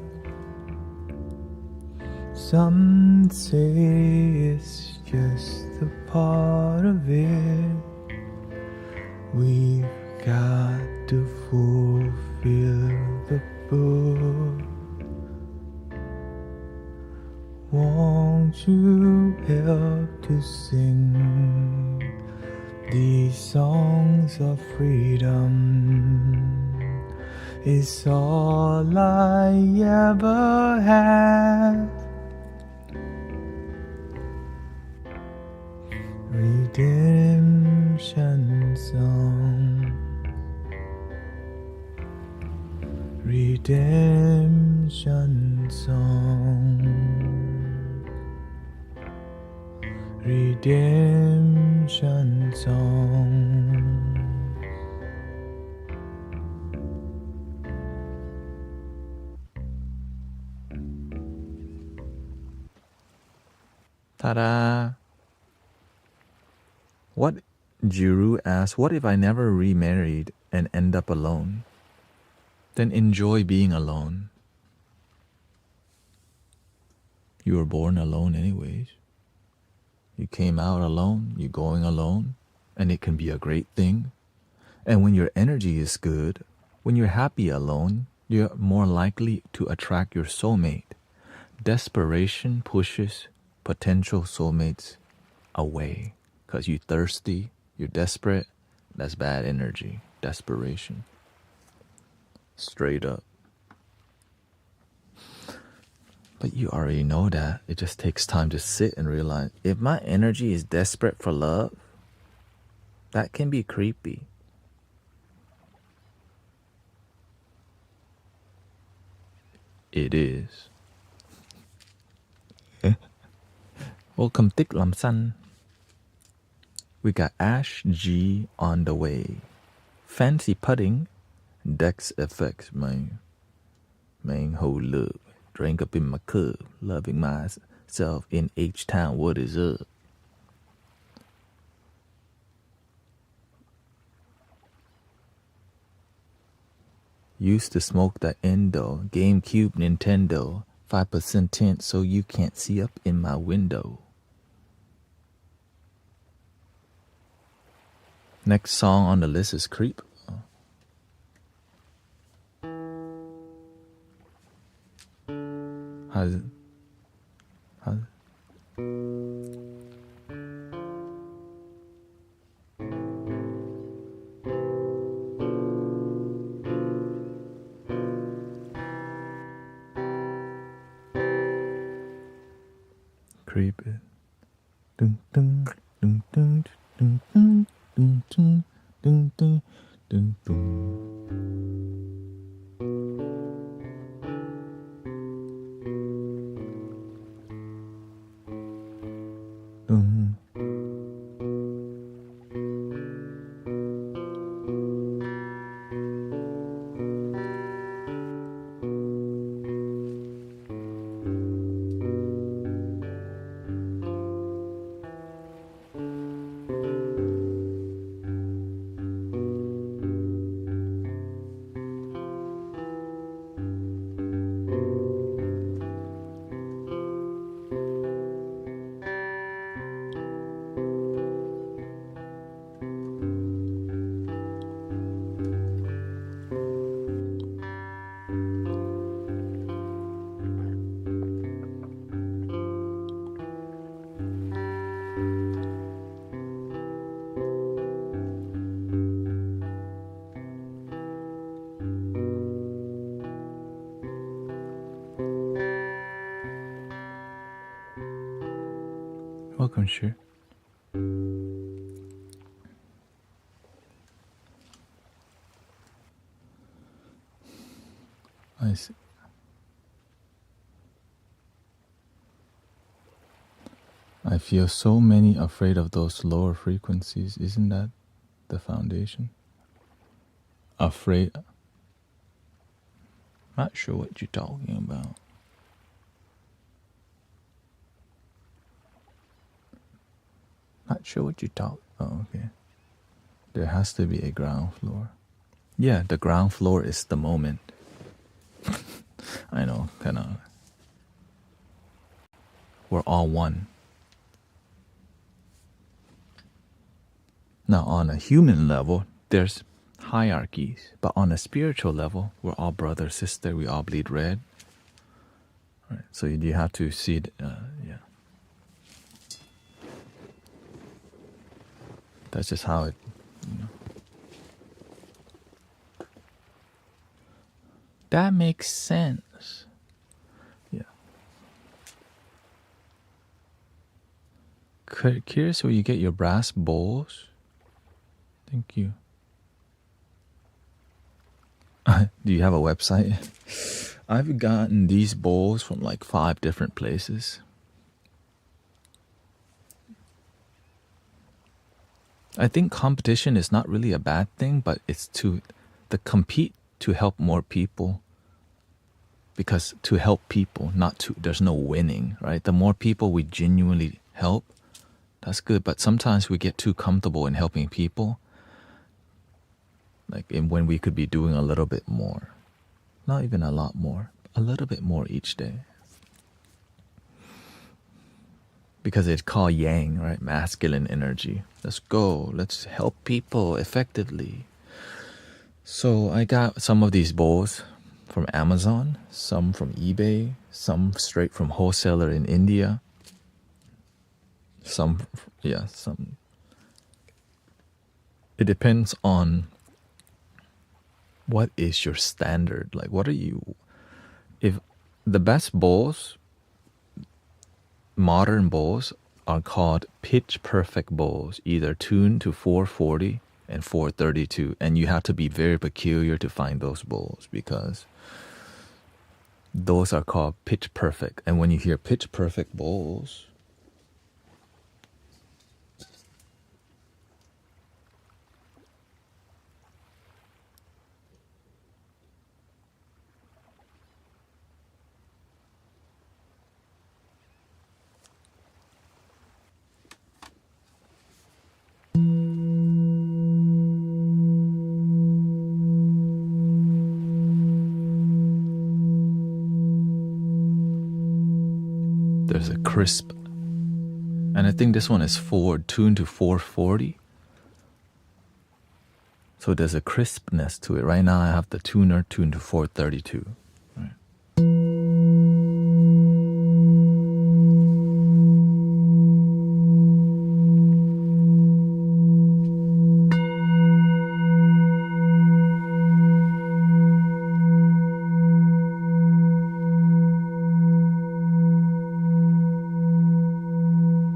Some say it's just a part of it. We've got to fulfill the book. Won't you help to sing these songs of freedom? It's all I ever have. Redemption song, redemption song, redemption song. Ta-da! What, Jiru asked, what if I never remarried and end up alone? Then enjoy being alone. You were born alone anyways. You came out alone, you're going alone, and it can be a great thing. And when your energy is good, when you're happy alone, you're more likely to attract your soulmate. Desperation pushes potential soulmates away because you're thirsty, you're desperate. That's bad energy. desperation. Straight up. But you already know that. It just takes time to sit and realize, if my energy is desperate for love, that can be creepy. It is. Welcome, Tik Lam San. We got Ash G on the way. Fancy putting. Dex effects, man. Man, hold up. Drink up in my cup. Loving myself in H-Town. What is up? Used to smoke that Endo. GameCube, Nintendo. 5% tint so you can't see up in my window. Next song on the list is Creep. How's it? Creep it. Dun dun dun dun dun dun dun dun dun dun dun dun. Welcome, Shu. I see. I feel so many afraid of those lower frequencies. Isn't that the foundation? Afraid. Not sure what you're talking about. Not sure what you talk. Oh, okay. There has to be a ground floor. Yeah, the ground floor is the moment. I know, kind of. We're all one. Now, on a human level, there's hierarchies, but on a spiritual level, we're all brother, sister. We all bleed red. Right. So you have to see it. Yeah. That's just how it. That makes sense. Yeah. Curious where you get your brass bowls. Thank you. Do you have a website? I've gotten these bowls from like 5 different places. I think competition is not really a bad thing, but it's to compete to help more people. Because to help people, there's no winning, right? The more people we genuinely help, that's good. But sometimes we get too comfortable in helping people. Like when we could be doing a little bit more. Not even a lot more. A little bit more each day. Because it's called yang, right? Masculine energy. Let's go. Let's help people effectively. So I got some of these bowls from Amazon, some from eBay, some straight from wholesaler in India. Some. It depends on what is your standard? Like, what are you? If the best bowls, modern bowls, are called pitch perfect bowls, either tuned to 440 and 432, and you have to be very peculiar to find those bowls because those are called pitch perfect. And when you hear pitch perfect bowls, there's a crisp. And I think this one is tuned to 440. So there's a crispness to it. Right now I have the tuner tuned to 432. Right.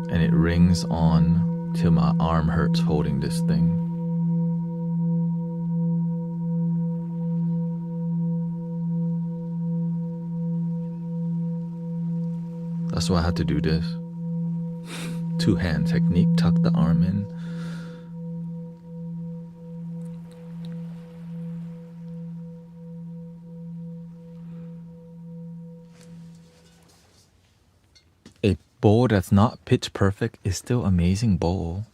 And it rings on till my arm hurts holding this thing. That's why I had to do this. Two-hand technique, tuck the arm in. A bowl that's not pitch perfect is still amazing bowl.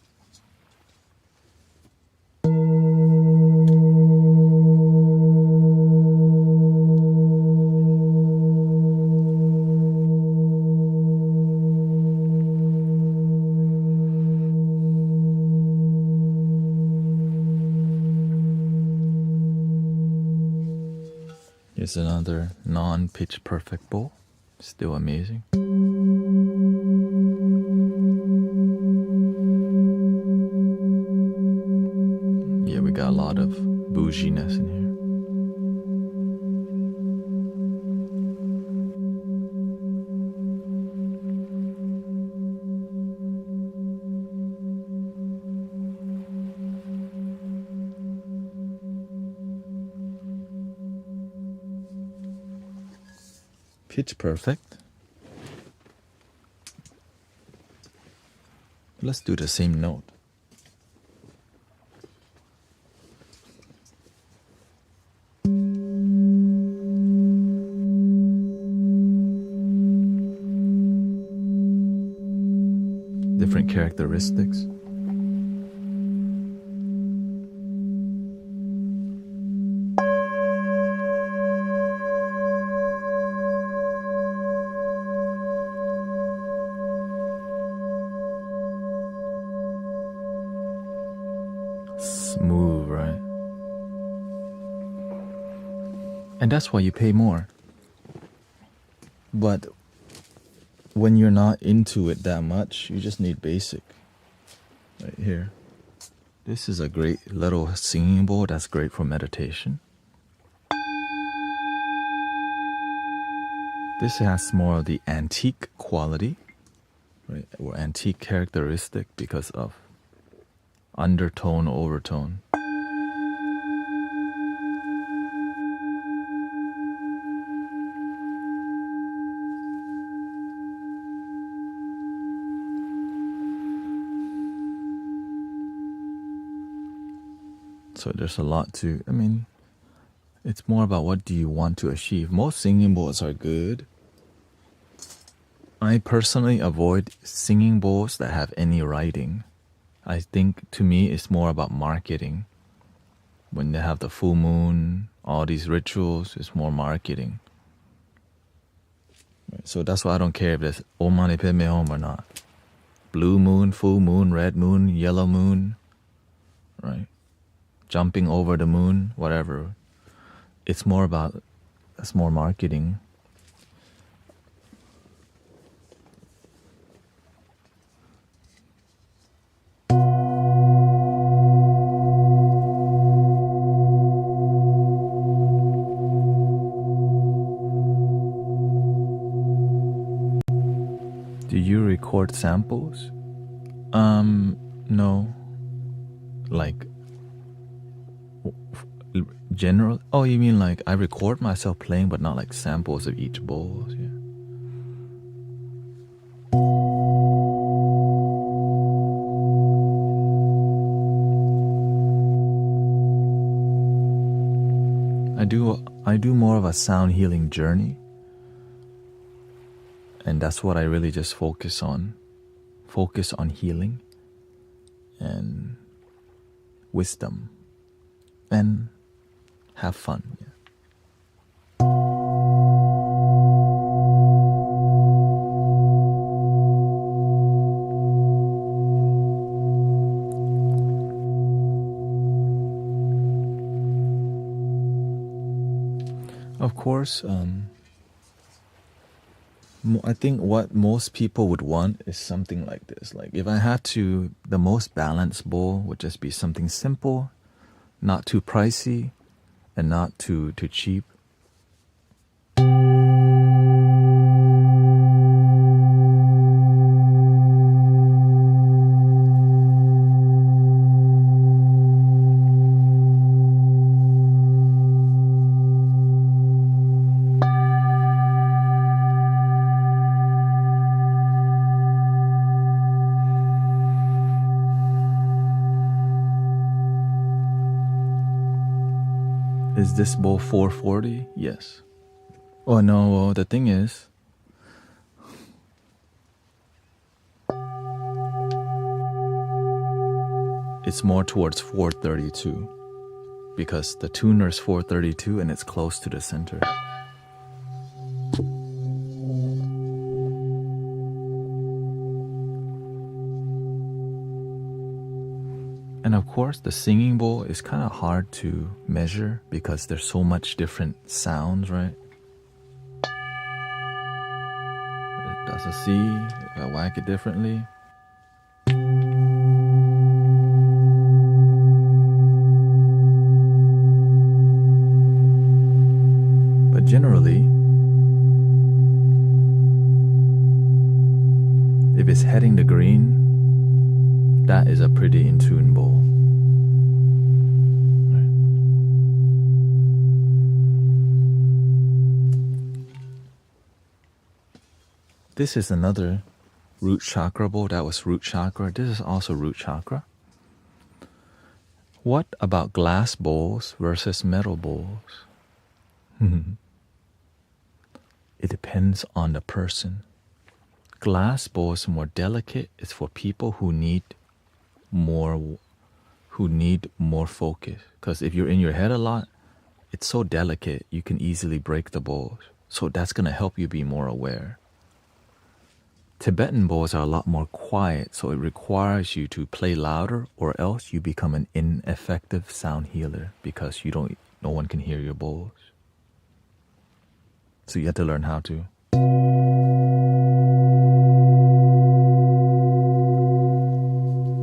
Here's another non-pitch perfect bowl. Still amazing. Yeah, we got a lot of bouginess in here. Pitch perfect. Let's do the same note. Different characteristics. Smooth, right? And that's why you pay more. But when you're not into it that much, you just need basic. Right here. This is a great little singing bowl that's great for meditation. This has more of the antique quality, right? Or antique characteristic because of undertone, overtone. So there's a lot to, it's more about what do you want to achieve. Most singing bowls are good. I personally avoid singing bowls that have any writing. I think to me it's more about marketing. When they have the full moon, all these rituals, it's more marketing. Right, so that's why I don't care if there's Om Mani Padme Hum or not. Blue moon, full moon, red moon, yellow moon, right? Jumping over the moon, whatever. It's more about, that's more marketing. record samples? No. Like general? Oh, you mean like I record myself playing, but not like samples of each bowl? Yeah. I do more of a sound healing journey, and that's what I really just focus on healing and wisdom and have fun. Yeah. Of course, I think what most people would want is something like this. Like if I had to, the most balanced bowl would just be something simple, not too pricey, and not too cheap. Is this bowl 440? Yes. Oh no, well, the thing is, it's more towards 432 because the tuner is 432 and it's close to the center. And of course, the singing bowl is kind of hard to measure because there's so much different sounds, right? It does a C, if I whack it differently. But generally, if it's heading to green, that is a pretty in tune bowl. Right. This is another root chakra bowl. That was root chakra. This is also root chakra. What about glass bowls versus metal bowls? It depends on the person. Glass bowls are more delicate. It's for people who need more focus, because if you're in your head a lot, it's so delicate you can easily break the bowls, so that's going to help you be more aware. Tibetan bowls are a lot more quiet, so it requires you to play louder, or else you become an ineffective sound healer because no one can hear your bowls. So you have to learn how to.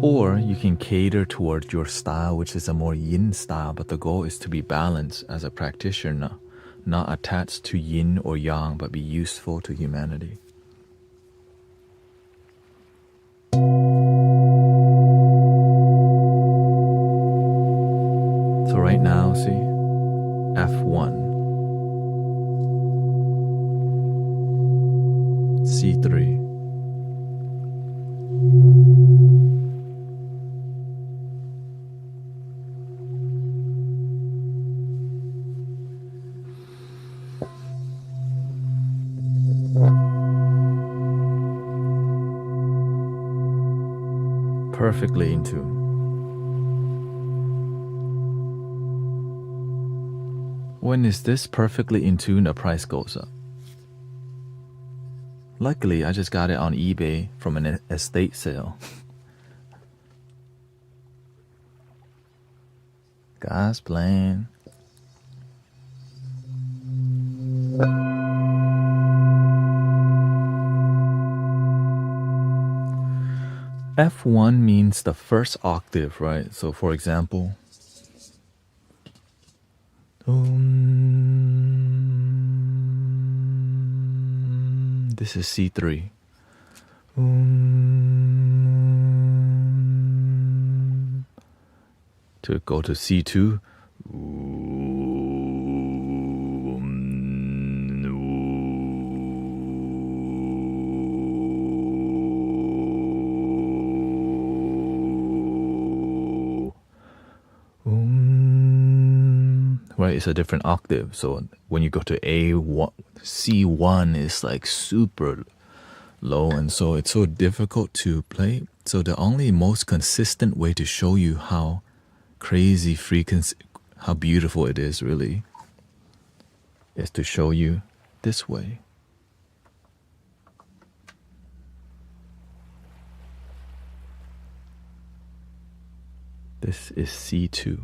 Or you can cater towards your style, which is a more yin style, but the goal is to be balanced as a practitioner, not attached to yin or yang, but be useful to humanity. So right now, see, F1, C3, perfectly in tune. When is this perfectly in tune, the price goes up. Luckily, I just got it on eBay from an estate sale. God's plan. F1 means the first octave, right? So for example, this is C3. To go to C2. Right, it's a different octave. So when you go to A1, C1 is like super low, and so it's so difficult to play. So the only most consistent way to show you how crazy frequency, how beautiful it is really, is to show you this way. This is C2.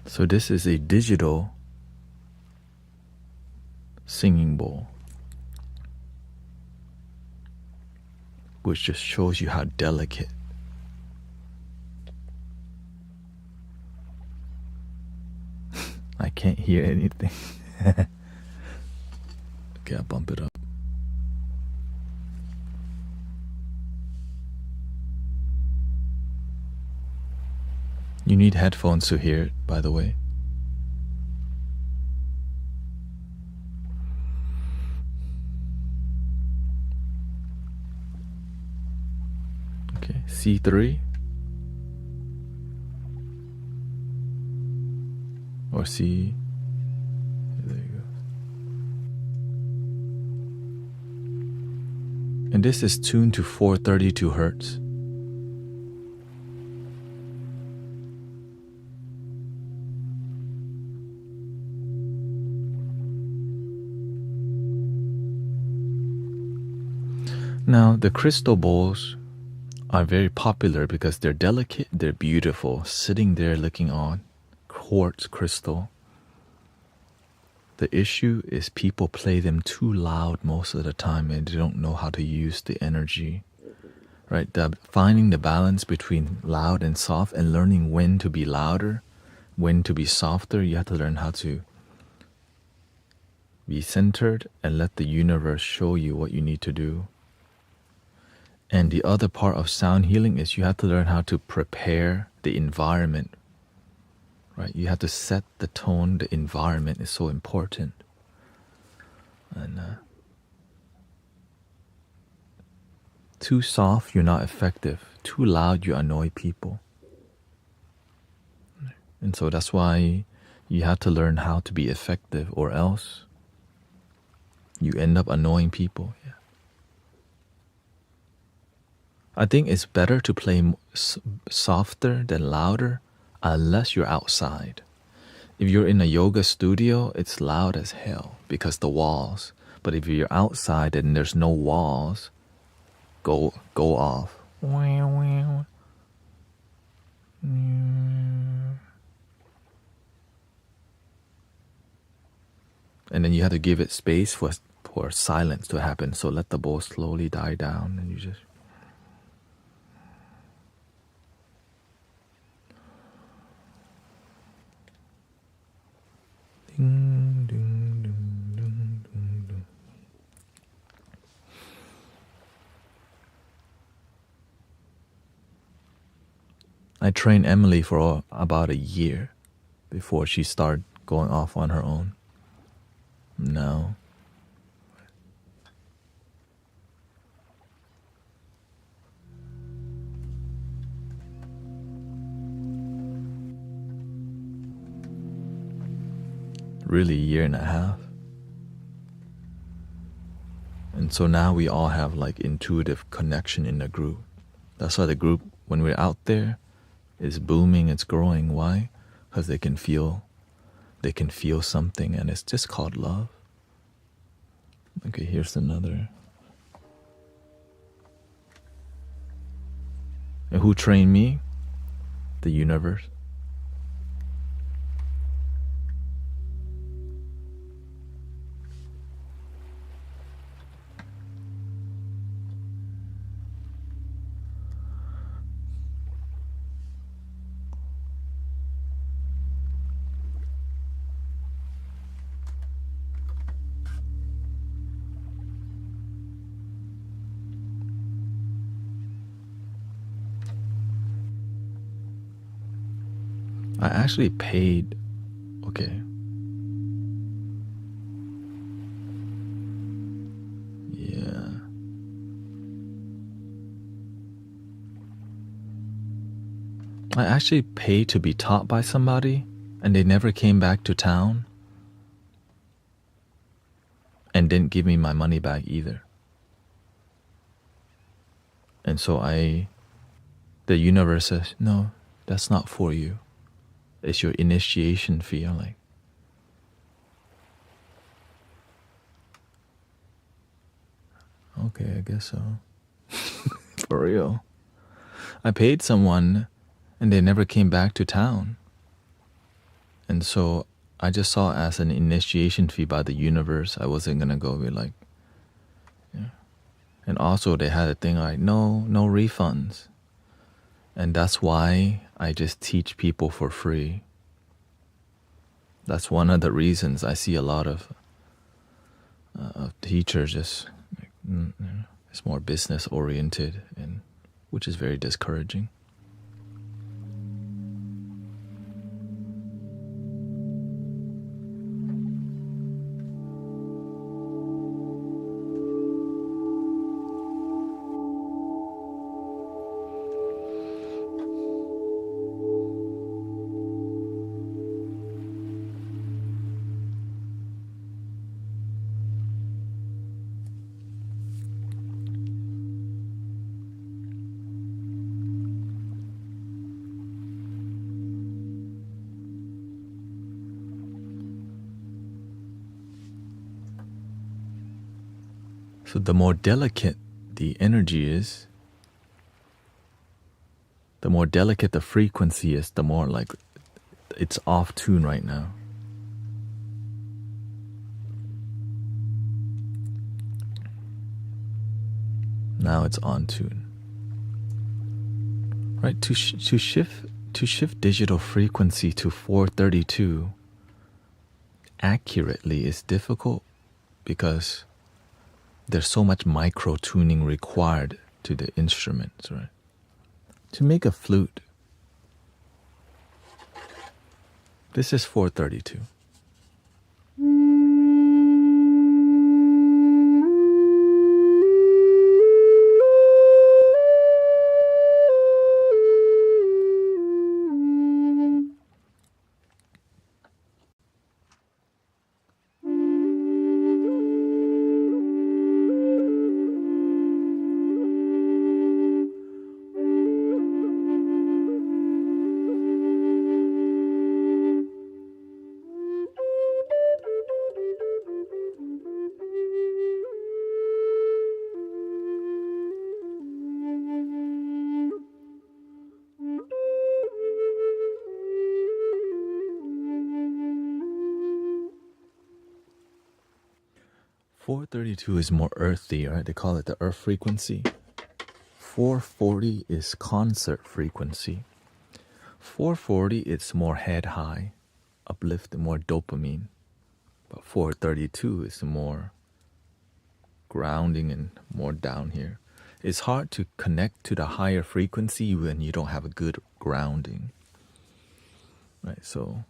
So this is a digital singing bowl, which just shows you how delicate. I can't hear anything. Okay, I'll bump it up. You need headphones to hear it, by the way. Okay, C3 or C. There you go. And this is tuned to 432 hertz. Now, the crystal bowls are very popular because they're delicate, they're beautiful, sitting there looking on, quartz crystal. The issue is people play them too loud most of the time and they don't know how to use the energy, right? Finding the balance between loud and soft and learning when to be louder, when to be softer. You have to learn how to be centered and let the universe show you what you need to do. And the other part of sound healing is you have to learn how to prepare the environment, right? You have to set the tone. The environment is so important. And too soft, you're not effective. Too loud, you annoy people. And so that's why you have to learn how to be effective, or else you end up annoying people. Yeah. I think it's better to play softer than louder unless you're outside. If you're in a yoga studio, it's loud as hell because the walls. But if you're outside and there's no walls, go off. And then you have to give it space for silence to happen. So let the bowl slowly die down and you just... I trained Emily for about a year before she started going off on her own. No. Really, a year and a half. And so now we all have like intuitive connection in the group. That's why the group, when we're out there, is booming, it's growing. Why? Because they can feel something, and it's just called love. Okay, here's another. And who trained me? The universe. I actually paid. Okay. Yeah. I actually paid to be taught by somebody, and they never came back to town and didn't give me my money back either. And so the universe says, no, that's not for you. It's your initiation fee. I'm like, okay, I guess so. For real. I paid someone and they never came back to town. And so I just saw it as an initiation fee by the universe. I wasn't going to go be like, yeah. And also they had a thing like, no refunds. And that's why I just teach people for free. That's one of the reasons I see a lot of teachers just, like, it's more business oriented, and which is very discouraging. So the more delicate the energy is, the more delicate the frequency is, the more like it's off tune right now. Now it's on tune. Right? To shift digital frequency to 432 accurately is difficult because there's so much micro tuning required to the instruments, right? To make a flute, this is 432. is more earthy, right? They call it the earth frequency. 440 is concert frequency. 440, it's more head high, uplift, more dopamine. But 432 is more grounding and more down here. It's hard to connect to the higher frequency when you don't have a good grounding. Right, so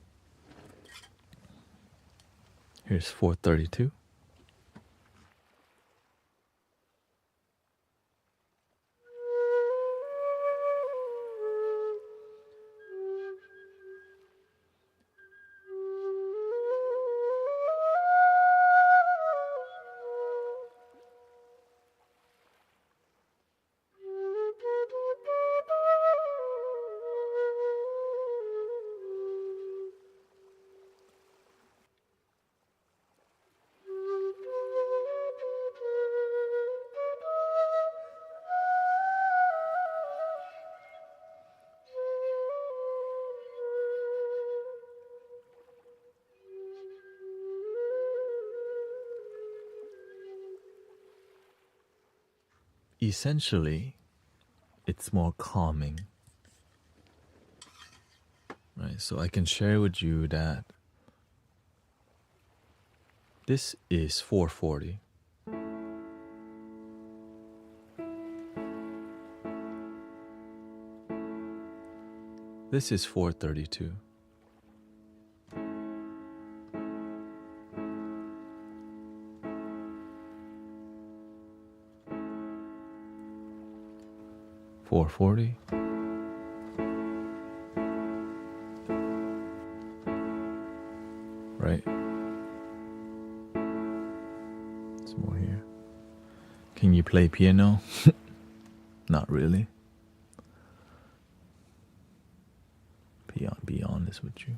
here's 432. Essentially, it's more calming. Right, so I can share with you that this is 440. This is 432. 440. Right. It's more here. Can you play piano? Not really. Be honest with you.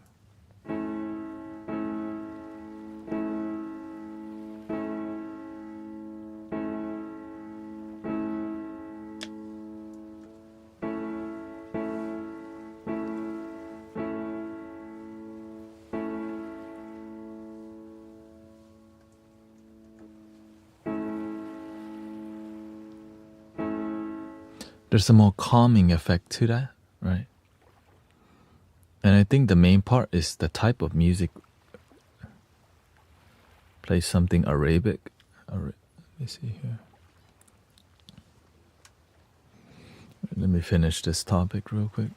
There's a more calming effect to that, right? And I think the main part is the type of music. Play something Arabic. Let me see here. Let me finish this topic real quick.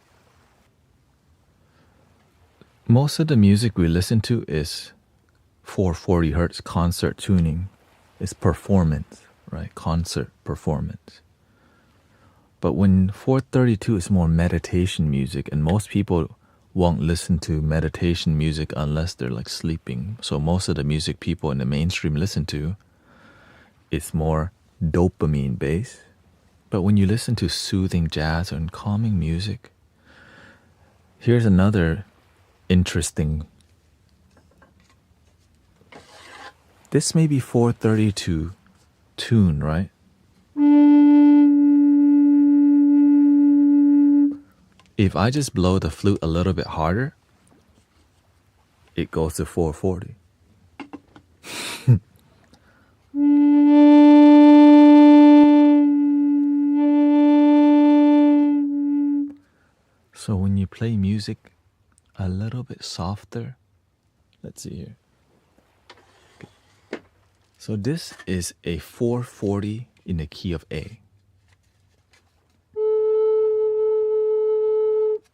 Most of the music we listen to is 440 hertz concert tuning. It's performance, right? Concert performance. But when 432 is more meditation music, and most people won't listen to meditation music unless they're like sleeping. So most of the music people in the mainstream listen to is more dopamine based. But when you listen to soothing jazz and calming music, here's another interesting. This may be 432 tune, right? If I just blow the flute a little bit harder, it goes to 440. So when you play music a little bit softer, let's see here. Okay. So this is a 440 in the key of A.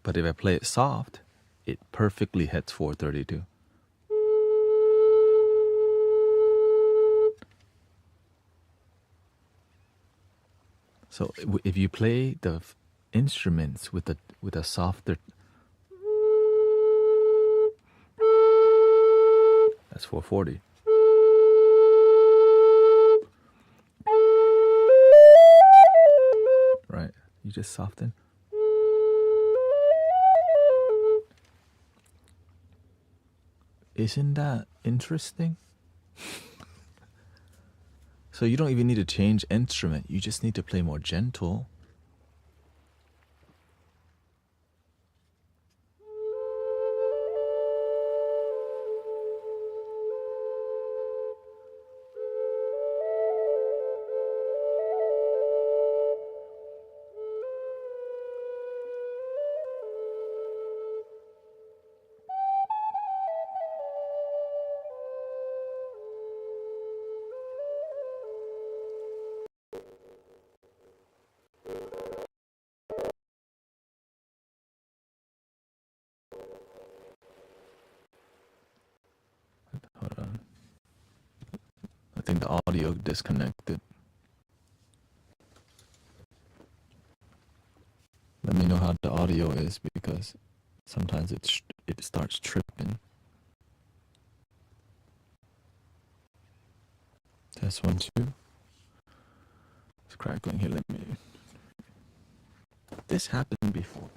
But if I play it soft, it perfectly hits 432. So if you play the instruments with a softer, that's 440. Right? You just soften. Isn't that interesting? So you don't even need to change instrument. You just need to play more gentle. Hold on. I think the audio disconnected. Let me know how the audio is because sometimes it starts tripping. Test 1, 2. It's crackling here. Let me. This happened before.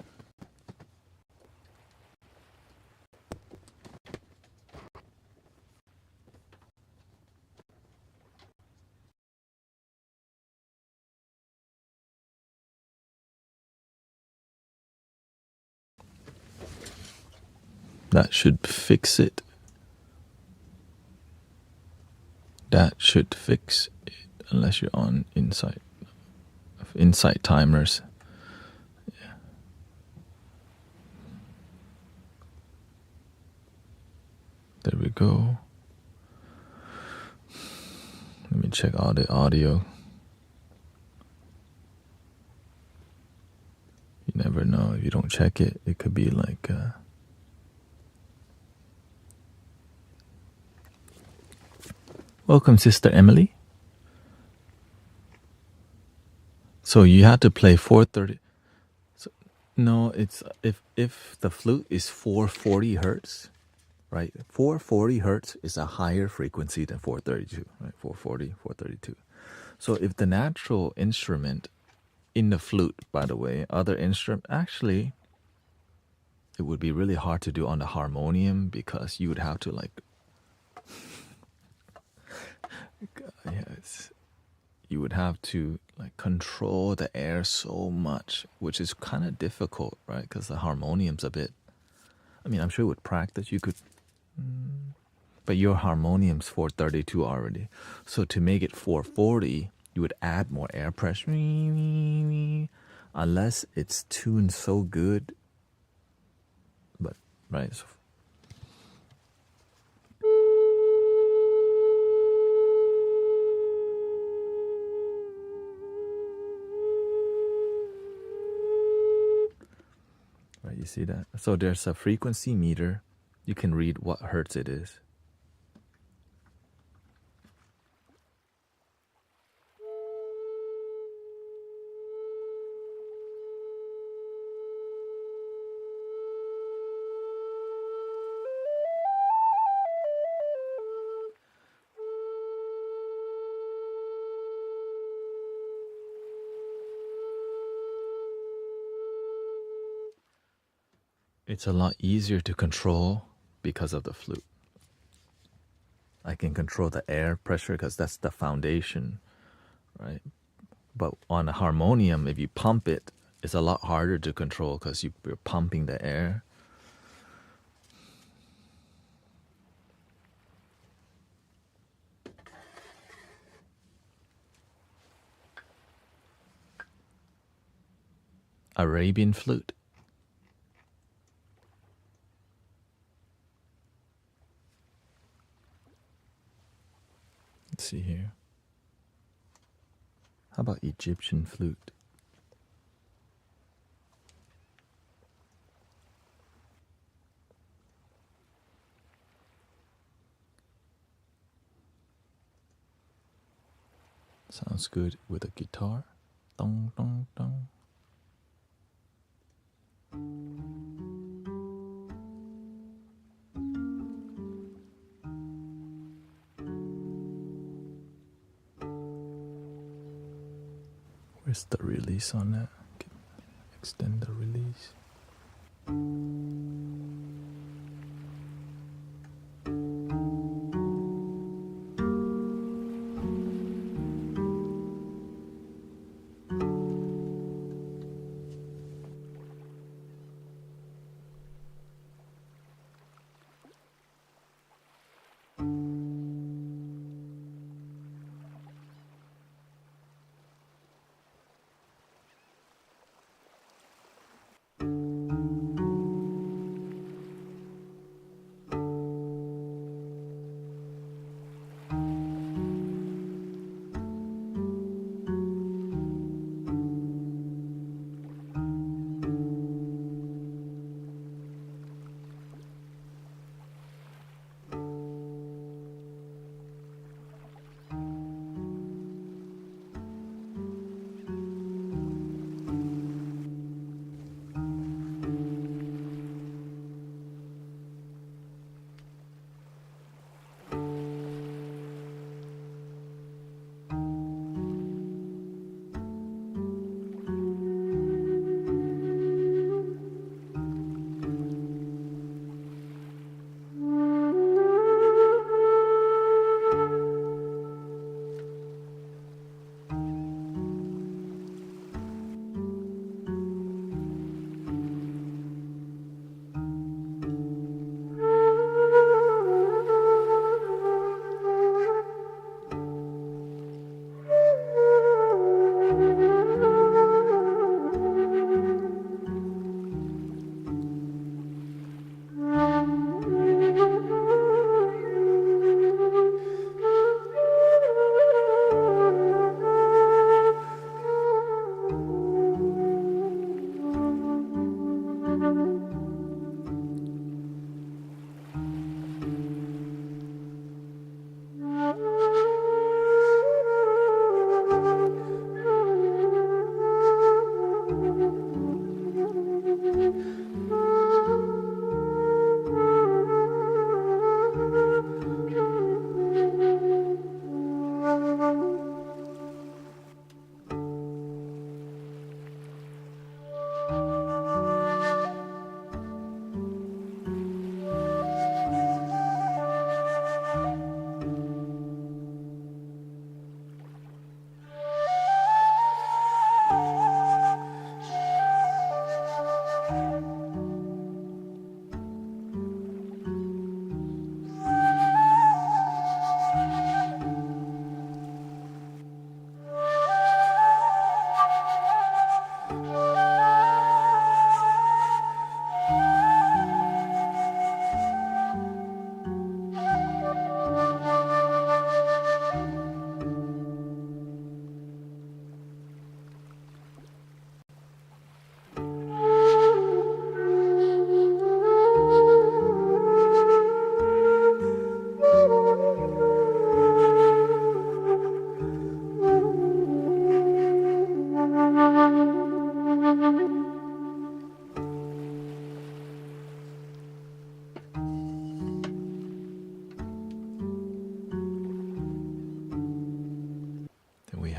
That should fix it. That should fix it, unless you're on Insight timers. Yeah. There we go. Let me check all the audio. You never know. If you don't check it, it could be like... Welcome, Sister Emily. So you had to play 430. No, it's if the flute is 440 hertz, right? 440 hertz is a higher frequency than 432, right? 440, 432. So if the natural instrument in the flute, by the way, other instrument, actually, it would be really hard to do on the harmonium because you would have to like, yes, you would have to like control the air so much, which is kind of difficult, right? Because the harmonium's a bit, I mean, I'm sure with practice you could, but your harmonium's 432 already. So to make it 440, you would add more air pressure. Unless it's tuned so good. But, right. So, right, you see that? So there's a frequency meter. You can read what hertz it is. It's a lot easier to control because of the flute. I can control the air pressure because that's the foundation, right? But on a harmonium, if you pump it, it's a lot harder to control because you're pumping the air. Arabian flute. Let's see here. How about Egyptian flute? Sounds good with a guitar. Dong, dong, dong. Where's the release on that? Extend the release.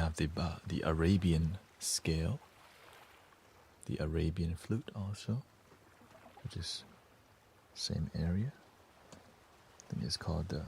have the Arabian scale, the Arabian flute also, which is same area. I think it's called the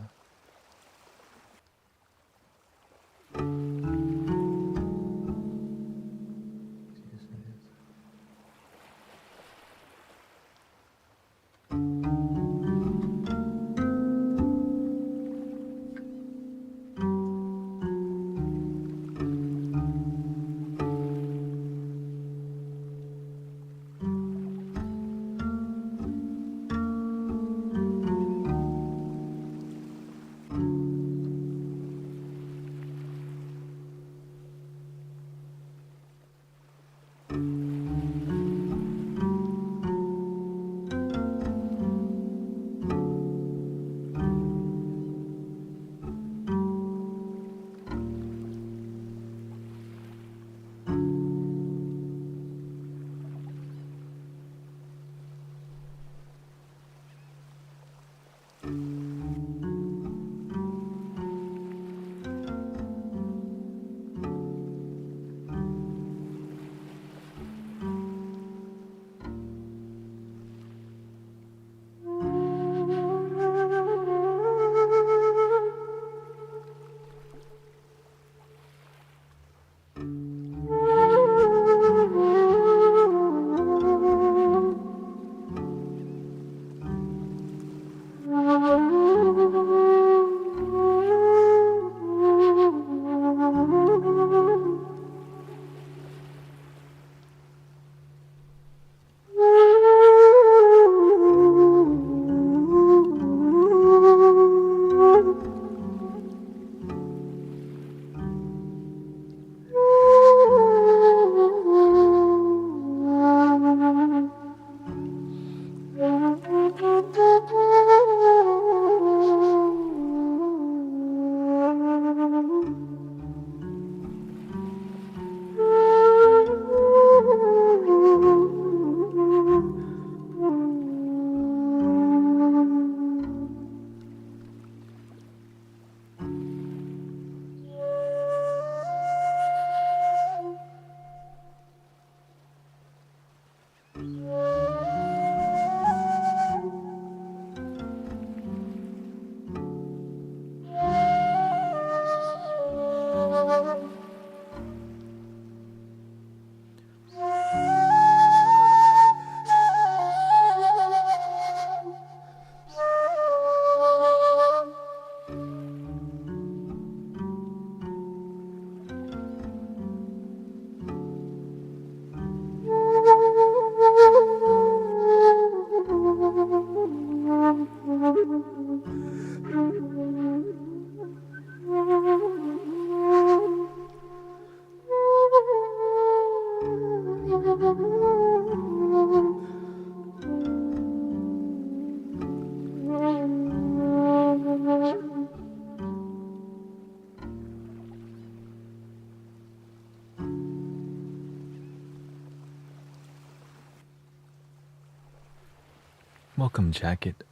welcome jacket.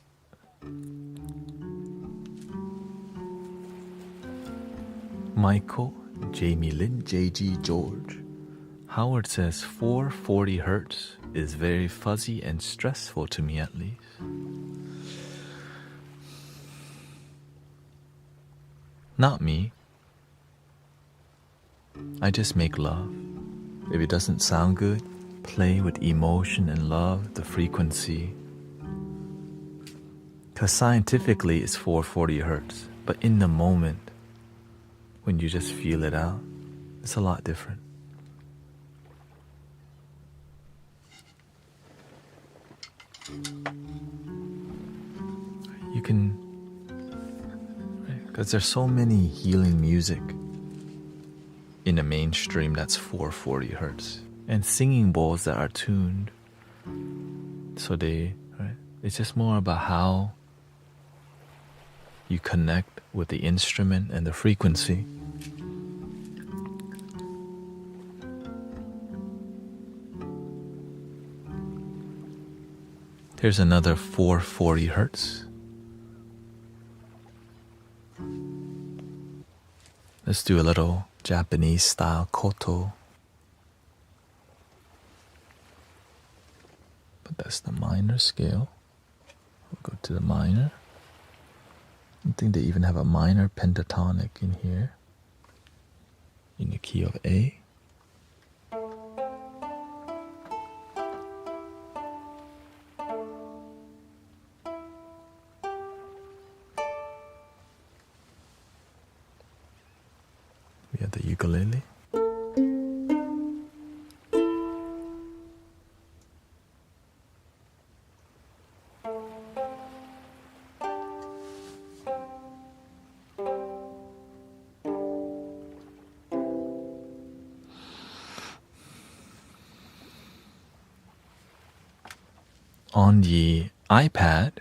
Michael, Jamie Lynn, JG George. Howard says 440 hertz is very fuzzy and stressful to me, at least. Not me. I just make love. If it doesn't sound good, play with emotion and love, the frequency. Because scientifically it's 440 hertz, but in the moment, when you just feel it out, it's a lot different. You can, because there's so many healing music in the mainstream that's 440 hertz, and singing bowls that are tuned, so it's just more about how you connect with the instrument and the frequency. Here's another 440 hertz. Let's do a little Japanese style koto. But that's the minor scale. We'll go to the minor. I think they even have a minor pentatonic in here, in the key of A. We have the ukulele. On the iPad,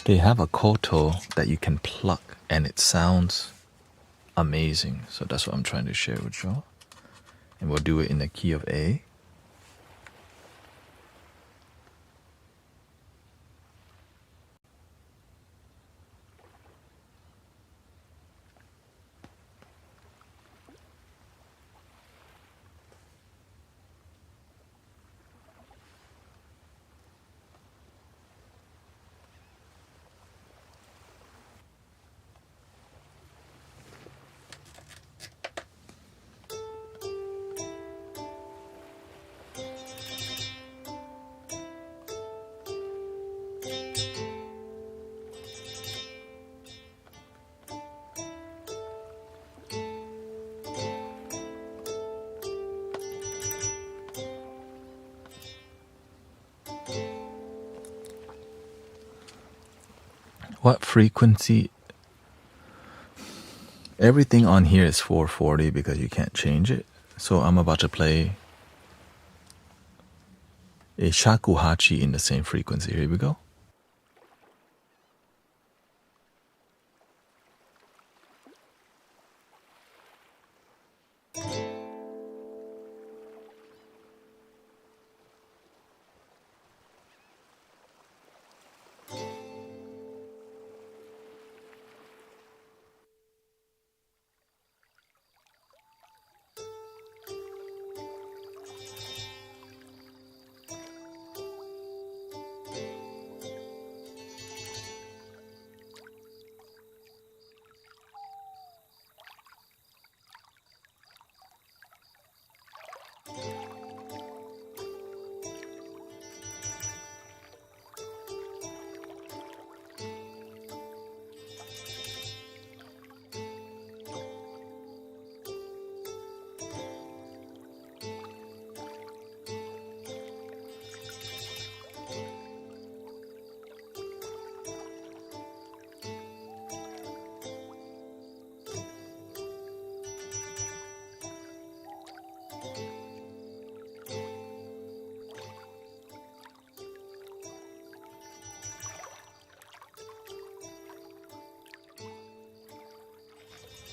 they have a koto that you can pluck and it sounds amazing. So that's what I'm trying to share with y'all. And we'll do it in the key of A. What frequency? Everything on here is 440 because you can't change it. So I'm about to play a shakuhachi in the same frequency. Here we go.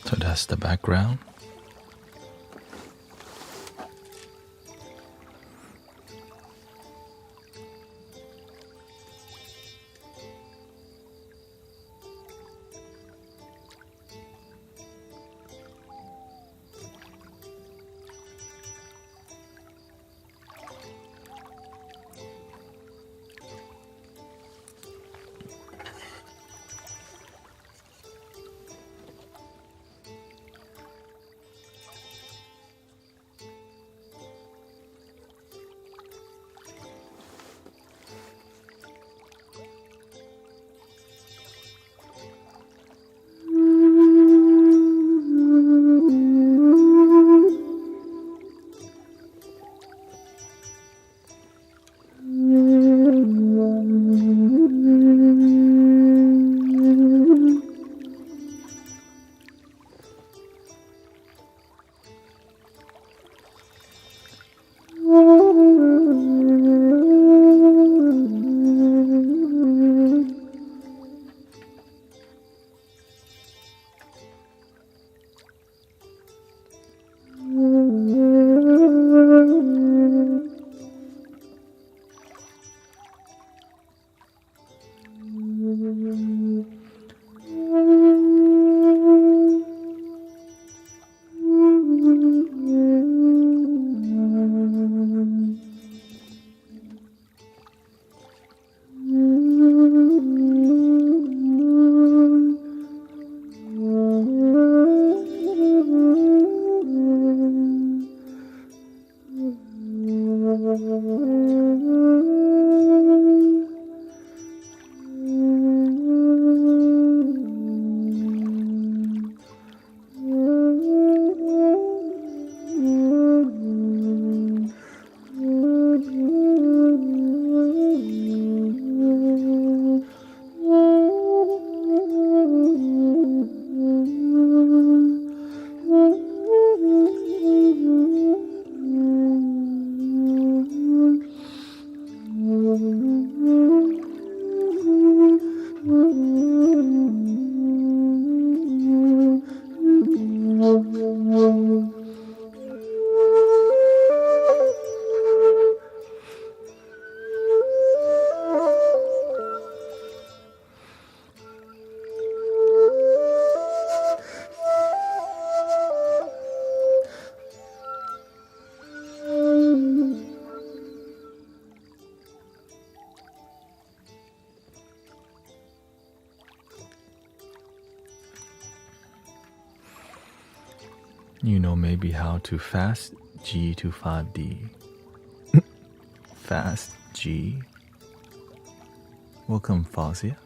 So that's the background. You know maybe how to fast G to 5D. Fast G. Welcome, Fazia.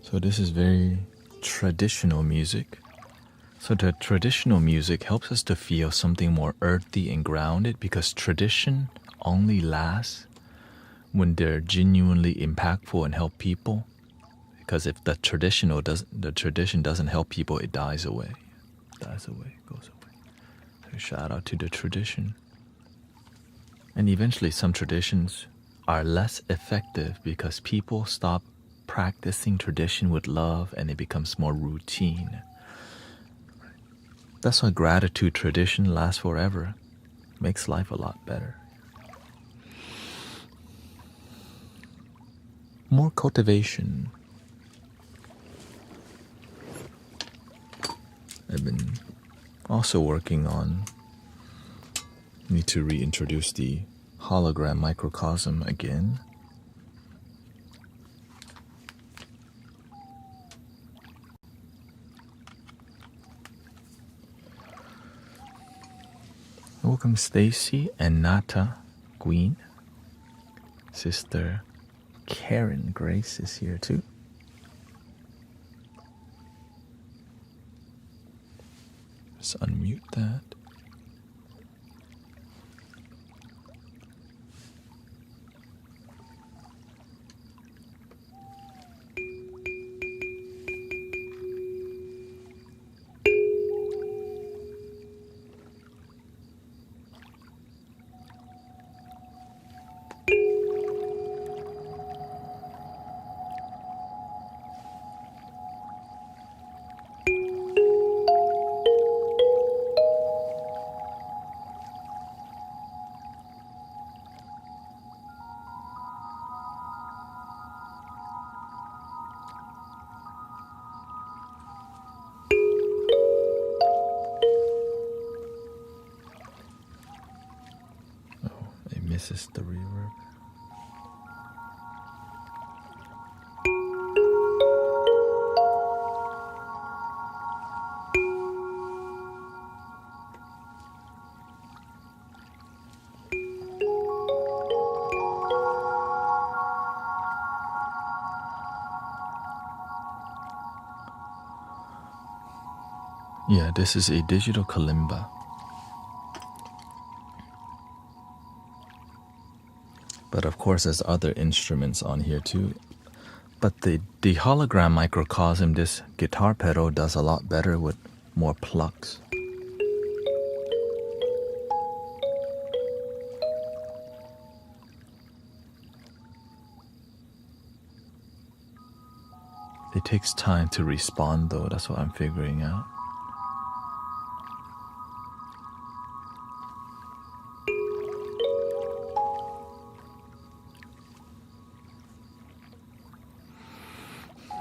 So this is very traditional music. So the traditional music helps us to feel something more earthy and grounded, because tradition only lasts when they're genuinely impactful and help people. Because if the tradition doesn't help people, it dies away. Goes away. So shout out to the tradition. And eventually some traditions are less effective because people stop practicing tradition with love and it becomes more routine. That's why gratitude tradition lasts forever. Makes life a lot better. More cultivation. I've been also working on, need to reintroduce the hologram microcosm again. Welcome Stacy and Nata Queen. Sister Karen Grace is here too. Just unmute that. Misses the reverb. Yeah, this is a digital kalimba. But of course there's other instruments on here too. But the hologram microcosm, this guitar pedal does a lot better with more plucks. It takes time to respond though, that's what I'm figuring out.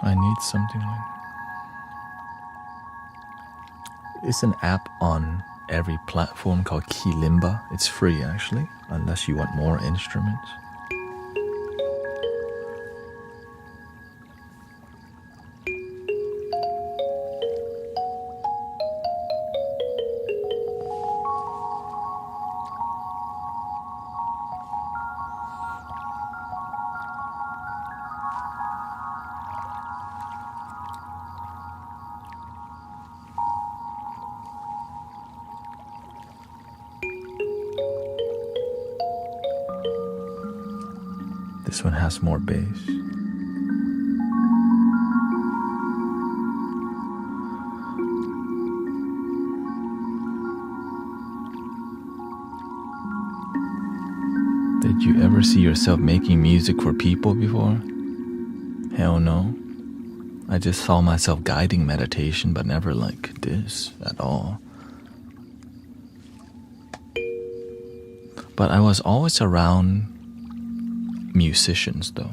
I need something like... It's an app on every platform called Kilimba. It's free actually, unless you want more instruments. This one has more bass. Did you ever see yourself making music for people before? Hell no. I just saw myself guiding meditation, but never like this at all. But I was always around musicians though.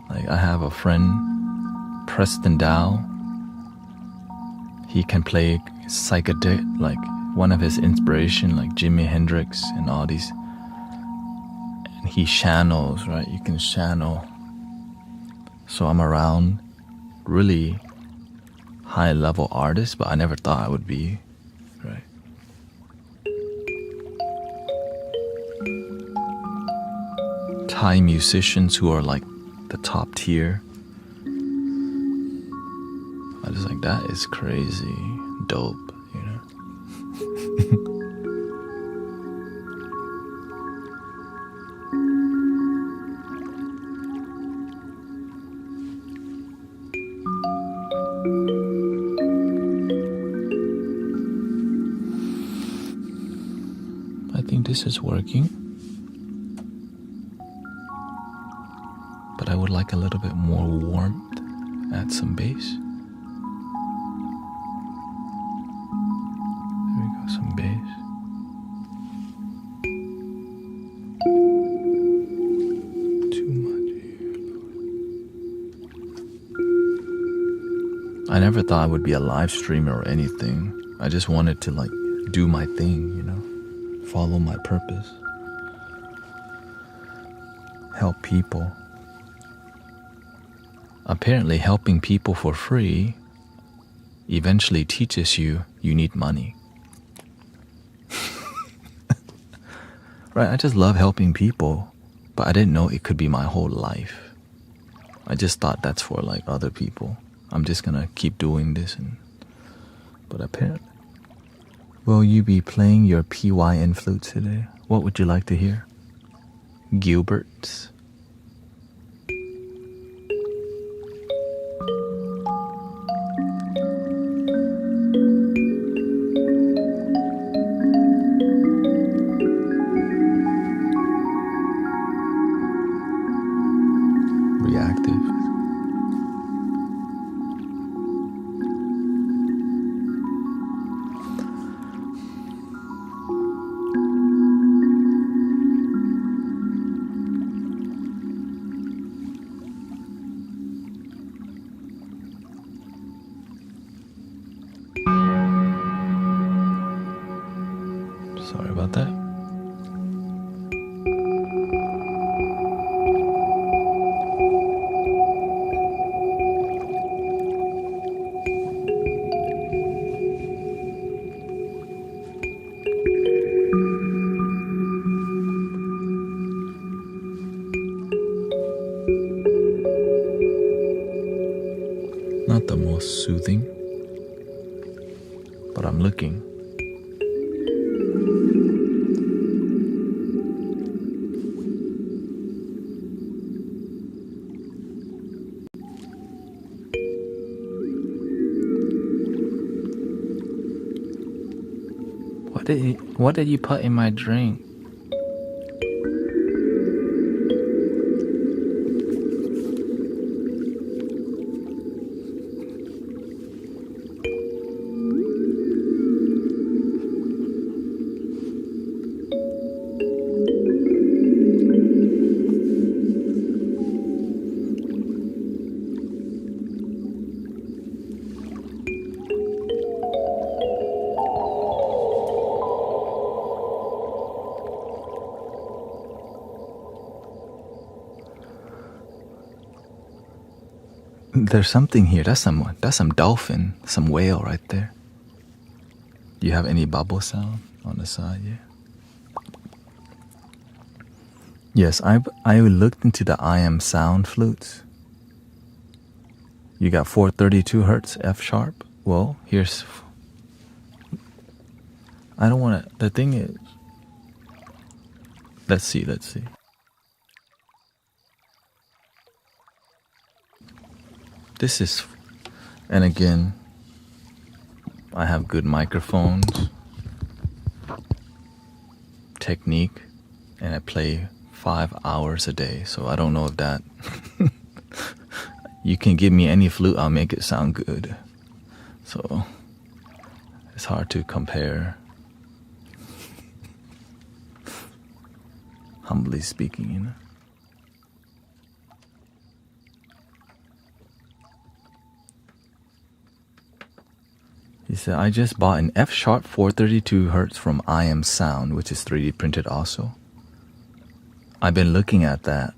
Like I have a friend, Preston Dow. He can play psychedelic, like one of his inspiration, like Jimi Hendrix and all these He channels, right? You can channel. So I'm around really high level artists, but I never thought I would be, right? Thai musicians who are like the top tier. I was like, that is crazy dope, you know? I think this is working. But I would like a little bit more warmth. Add some bass. There we go, some bass. Too much here. I never thought I would be a live streamer or anything. I just wanted to like do my thing, you know, follow my purpose, help people. Apparently helping people for free eventually teaches you need money. Right, I just love helping people, but I didn't know it could be my whole life. I just thought that's for like other people. I'm just gonna keep doing this, but apparently. Will you be playing your PYN flute today? What would you like to hear? Gilbert's? Reactive. Sorry about that. Not the most soothing, but I'm looking. What did you put in my drink? There's something here. That's some dolphin, some whale right there. Do you have any bubble sound on the side? Yeah. Yes, I looked into the I am sound flutes. You got 432 hertz F sharp. Well, here's. I don't want to. The thing is. Let's see. This is, and again, I have good microphones, technique, and I play 5 hours a day, so I don't know if that, you can give me any flute, I'll make it sound good. So, it's hard to compare, humbly speaking, you know. He said, I just bought an F sharp 432 hertz from I Am Sound, which is 3D printed also. I've been looking at that,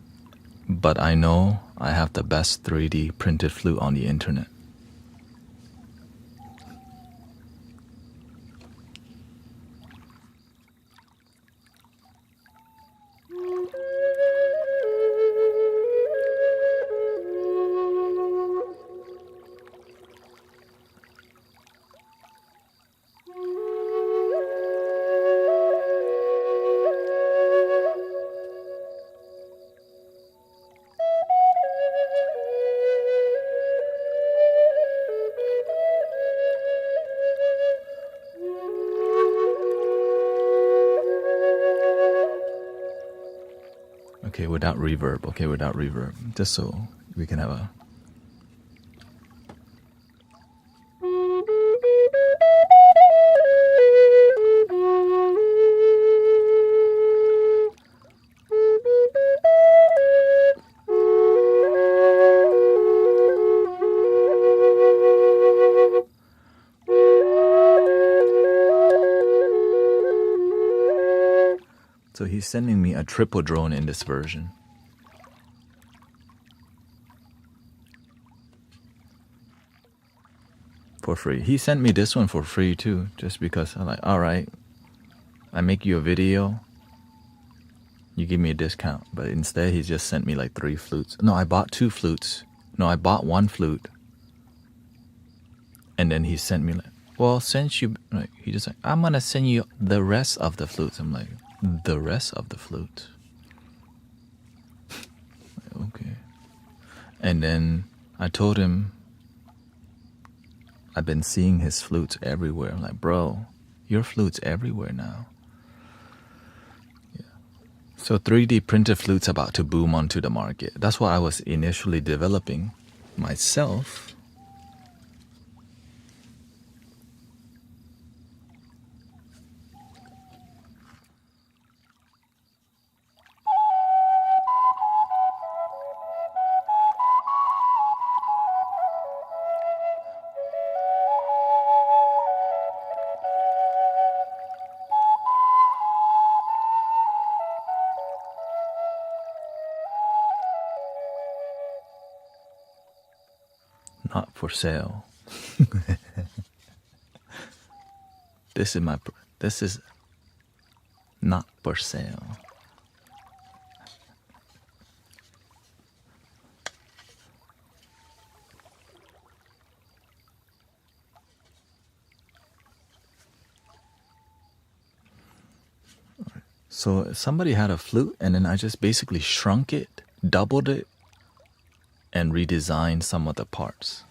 but I know I have the best 3D printed flute on the internet. Okay, without reverb. Okay, without reverb. Just so we can have a... So he's sending me a triple drone in this version. For free. He sent me this one for free too, just because I'm like, alright, I make you a video, you give me a discount. But instead he just sent me like 3 flutes. No, I bought 2 flutes. No, I bought 1 flute. And then he sent me like, well, since you, like, he just like, I'm gonna send you the rest of the flutes. I'm like, the rest of the flute? Okay. And then I told him I've been seeing his flutes everywhere. I'm like, bro, your flute's everywhere now. Yeah. So 3D printed flutes about to boom onto the market. That's what I was initially developing myself. Not for sale. This is not for sale. So somebody had a flute and then I just basically shrunk it, doubled it, and redesigned some of the parts.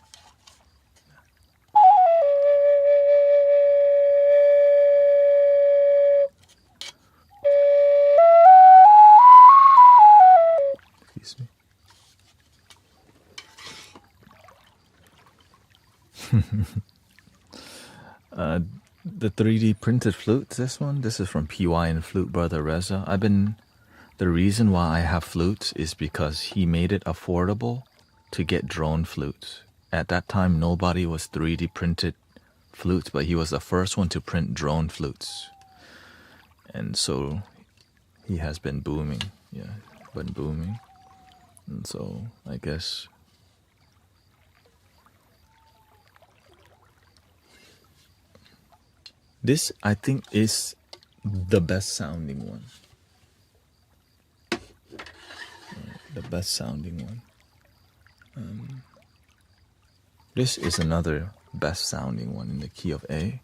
Excuse me. The 3D printed flute, this is from PY and Flute Brother Reza. The reason why I have flutes is because he made it affordable to get drone flutes. At that time, nobody was 3D printed flutes, but he was the first one to print drone flutes. And so he has been booming. Yeah, been booming. And so I guess this, I think, is the best sounding one. The best sounding one. This is another best sounding one in the key of A.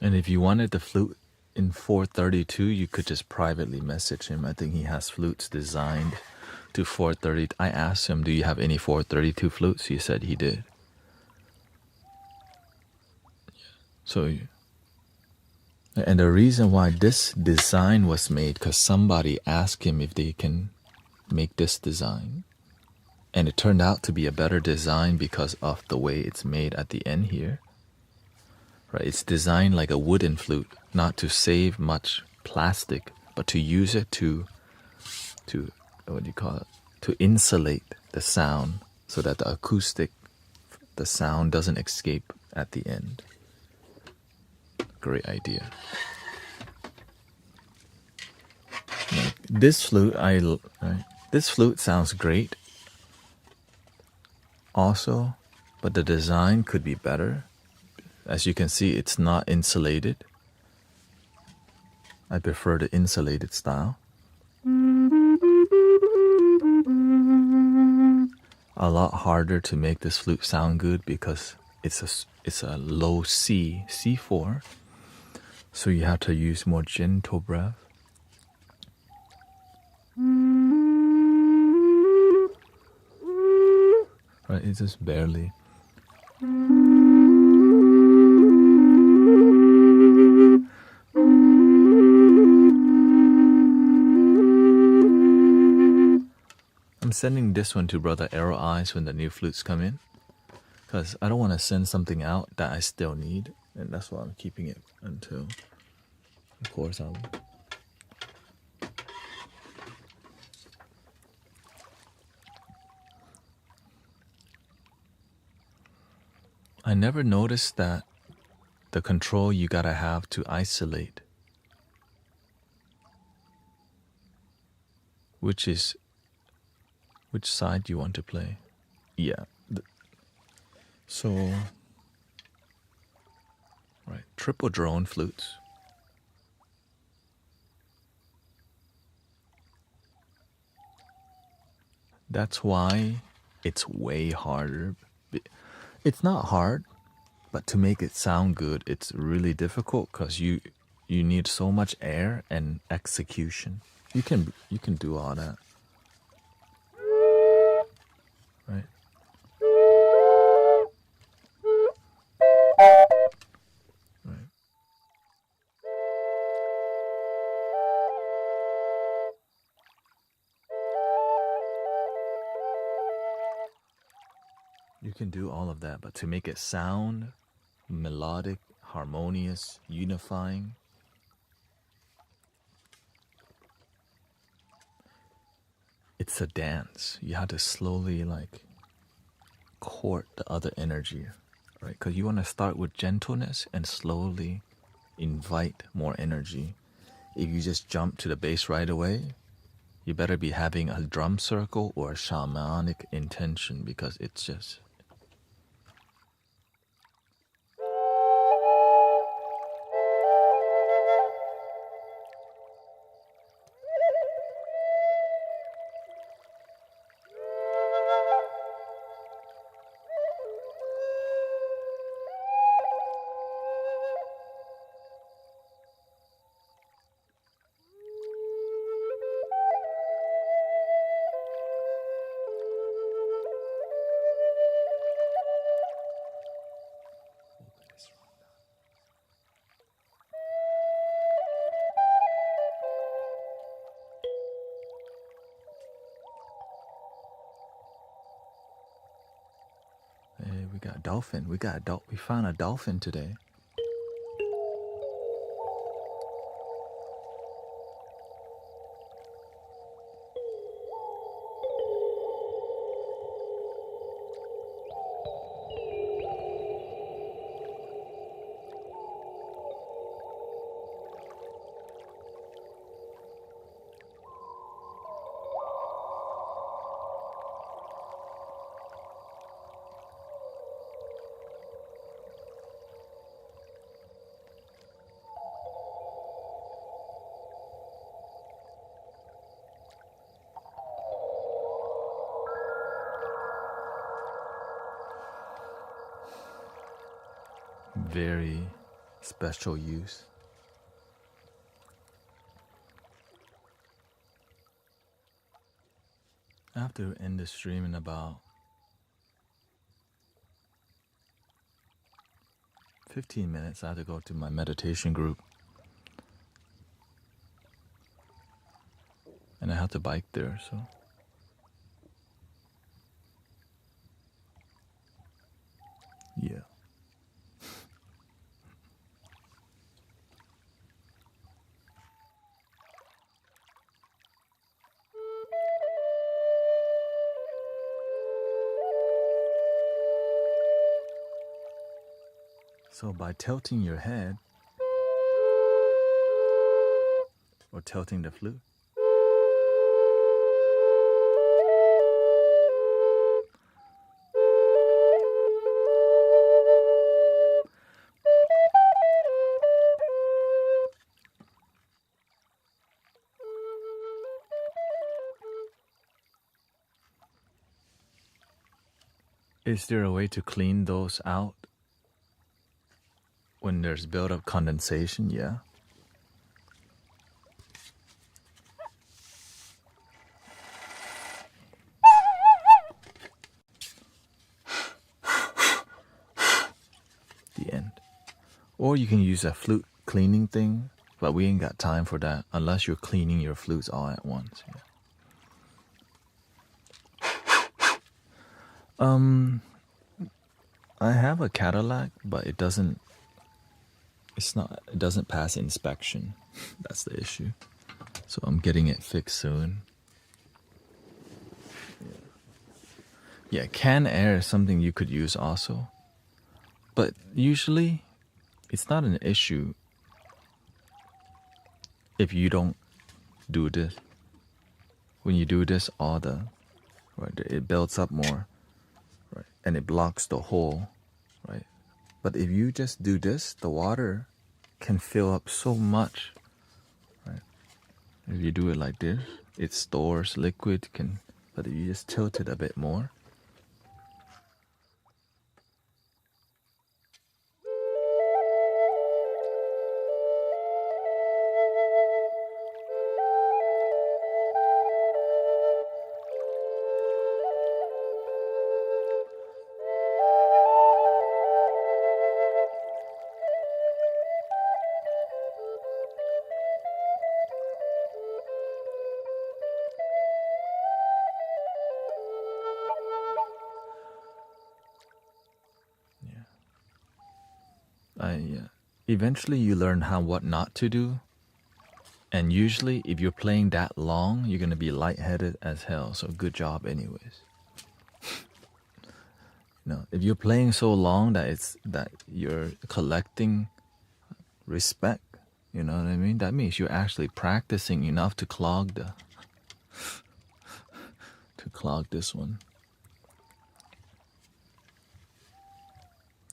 And if you wanted the flute in 432, you could just privately message him. I think he has flutes designed to 430. I asked him, do you have any 432 flutes? He said he did. So, and the reason why this design was made, because somebody asked him if they can make this design. And it turned out to be a better design because of the way it's made at the end here. Right? It's designed like a wooden flute, not to save much plastic, but to use it to what do you call it? To insulate the sound so that the sound doesn't escape at the end. Great idea. Like this flute, this flute sounds great. Also, but the design could be better. As you can see, it's not insulated. I prefer the insulated style. A lot harder to make this flute sound good because it's a low C, C4. So you have to use more gentle breath. Right, it's just barely. I'm sending this one to Brother Arrow Eyes when the new flutes come in, because I don't want to send something out that I still need, and that's why I'm keeping it until, of course, I never noticed that the control you gotta have to isolate, which side you want to play. Yeah. So, right, triple drone flutes. That's why it's way harder. It's not hard, but to make it sound good, it's really difficult because you need so much air and execution. You can do all that, right? Right. You can do all of that, but to make it sound melodic, harmonious, unifying, it's a dance. You have to slowly like court the other energy, right? Because you want to start with gentleness and slowly invite more energy. If you just jump to the bass right away, you better be having a drum circle or a shamanic intention, because it's just hey, we got a dolphin. We found a dolphin today. Very special use. have to end the stream in about 15 minutes. I have to go to my meditation group. And I have to bike there, so. Yeah. So by tilting your head or tilting the flute, is there a way to clean those out when there's built-up condensation? Yeah. The end. Or you can use a flute cleaning thing, but we ain't got time for that unless you're cleaning your flutes all at once. Yeah. I have a Cadillac, but it doesn't pass inspection. That's the issue. So I'm getting it fixed soon. Yeah, canned air is something you could use also. But usually it's not an issue if you don't do this. When you do this, it builds up more, right? And it blocks the hole, right? But if you just do this, the water can fill up so much, right? If you do it like this, it stores liquid, but if you just tilt it a bit more, eventually you learn what not to do. And usually if you're playing that long, you're going to be lightheaded as hell. So good job anyways. If you're playing so long that you're collecting respect, you know what I mean? That means you're actually practicing enough to clog this one.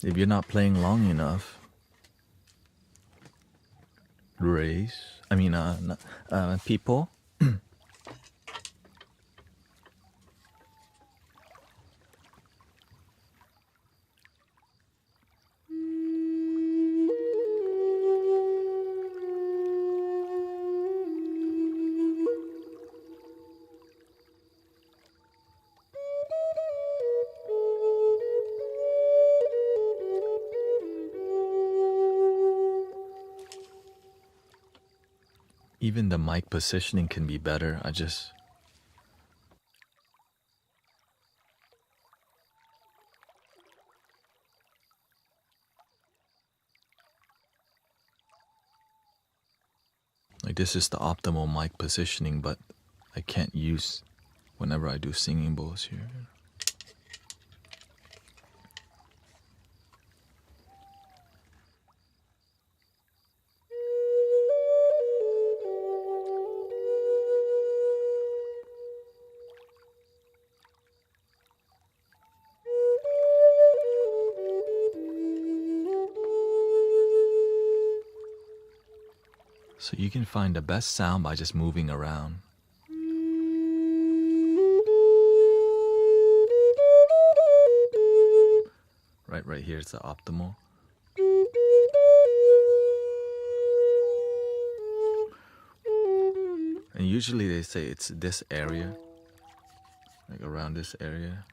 If you're not playing long enough, people, even the mic positioning can be better. This is the optimal mic positioning, but I can't use whenever I do singing bowls here. So you can find the best sound by just moving around. Right here is the optimal. And usually they say it's this area. like around this area.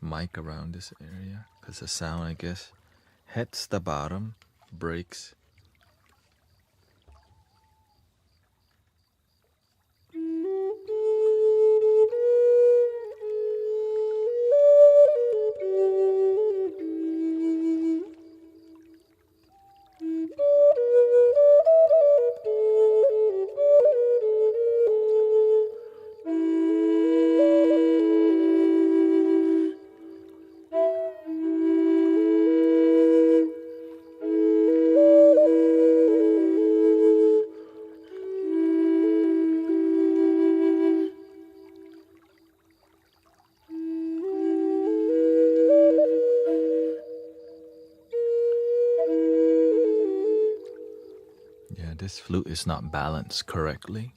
Mic around this area, because the sound, I guess, hits the bottom, breaks. Yeah, this flute is not balanced correctly.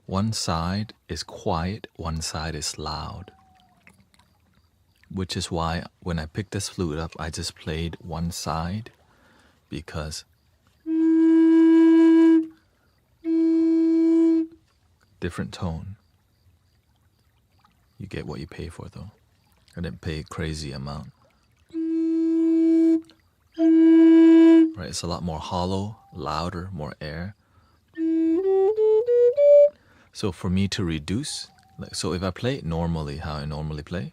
One side is quiet, one side is loud. Which is why when I picked this flute up, I just played one side, because different tone. You get what you pay for, though. I didn't pay a crazy amount. Right, it's a lot more hollow, louder, more air. So for me to reduce, like, so if I play it normally, how I normally play,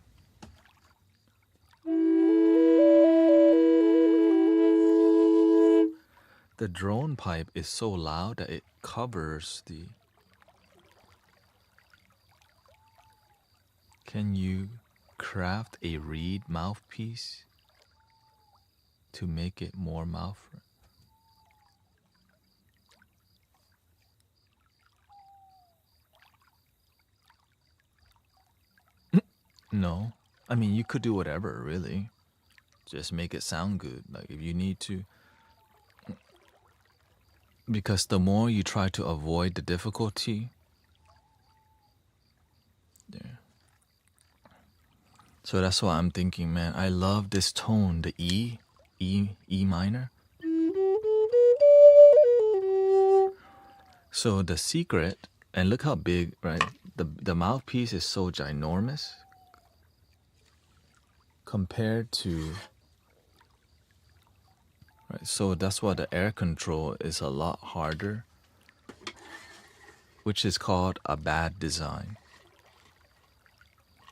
the drone pipe is so loud that it covers the... Can you craft a reed mouthpiece to make it more mouth? No. I mean, you could do whatever, really. Just make it sound good. Like, if you need to. Because the more you try to avoid the difficulty, there. So that's why I'm thinking, man, I love this tone, the E minor. So the secret, and look how big, right? The mouthpiece is so ginormous compared to, right? So that's why the air control is a lot harder, which is called a bad design.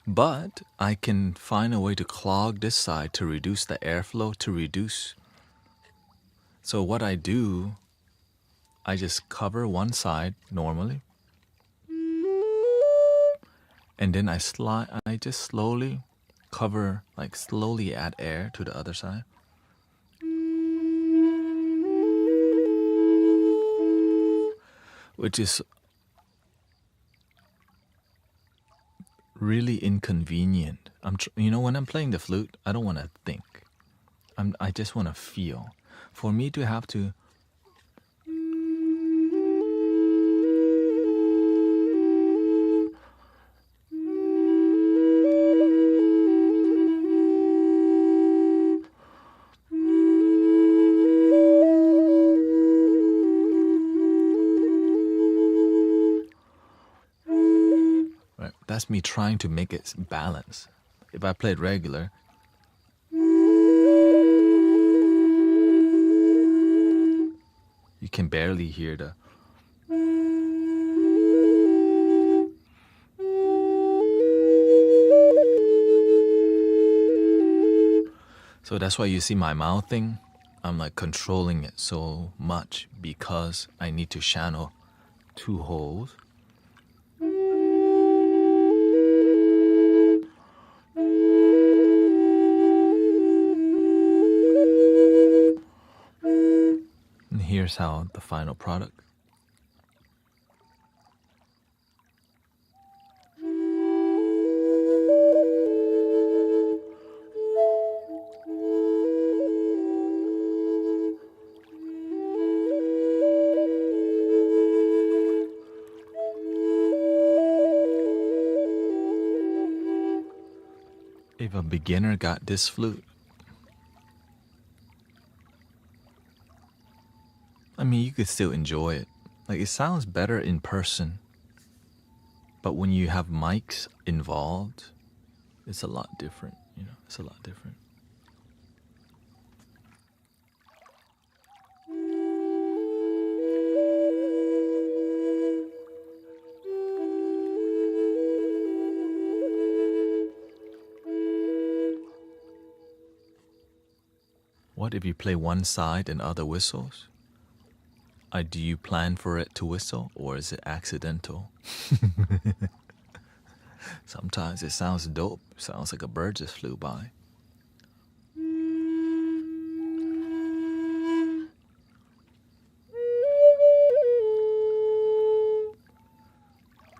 But I can find a way to clog this side to reduce the airflow, to reduce. So what I do, I just cover one side normally, and then I just slowly cover, like slowly add air to the other side. Which is really inconvenient. When I'm playing the flute, I don't want to think. I just want to feel. For me to have to that's me trying to make it balance. If I played regular, you can barely hear the. So that's why you see my mouthing. I'm like controlling it so much because I need to channel two holes. And here's how the final product. If a beginner got this flute, I mean, you could still enjoy it. Like, it sounds better in person. But when you have mics involved, it's a lot different, you know, it's a lot different. What if you play one side and other whistles? Do you plan for it to whistle, or is it accidental? Sometimes it sounds dope. Sounds like a bird just flew by.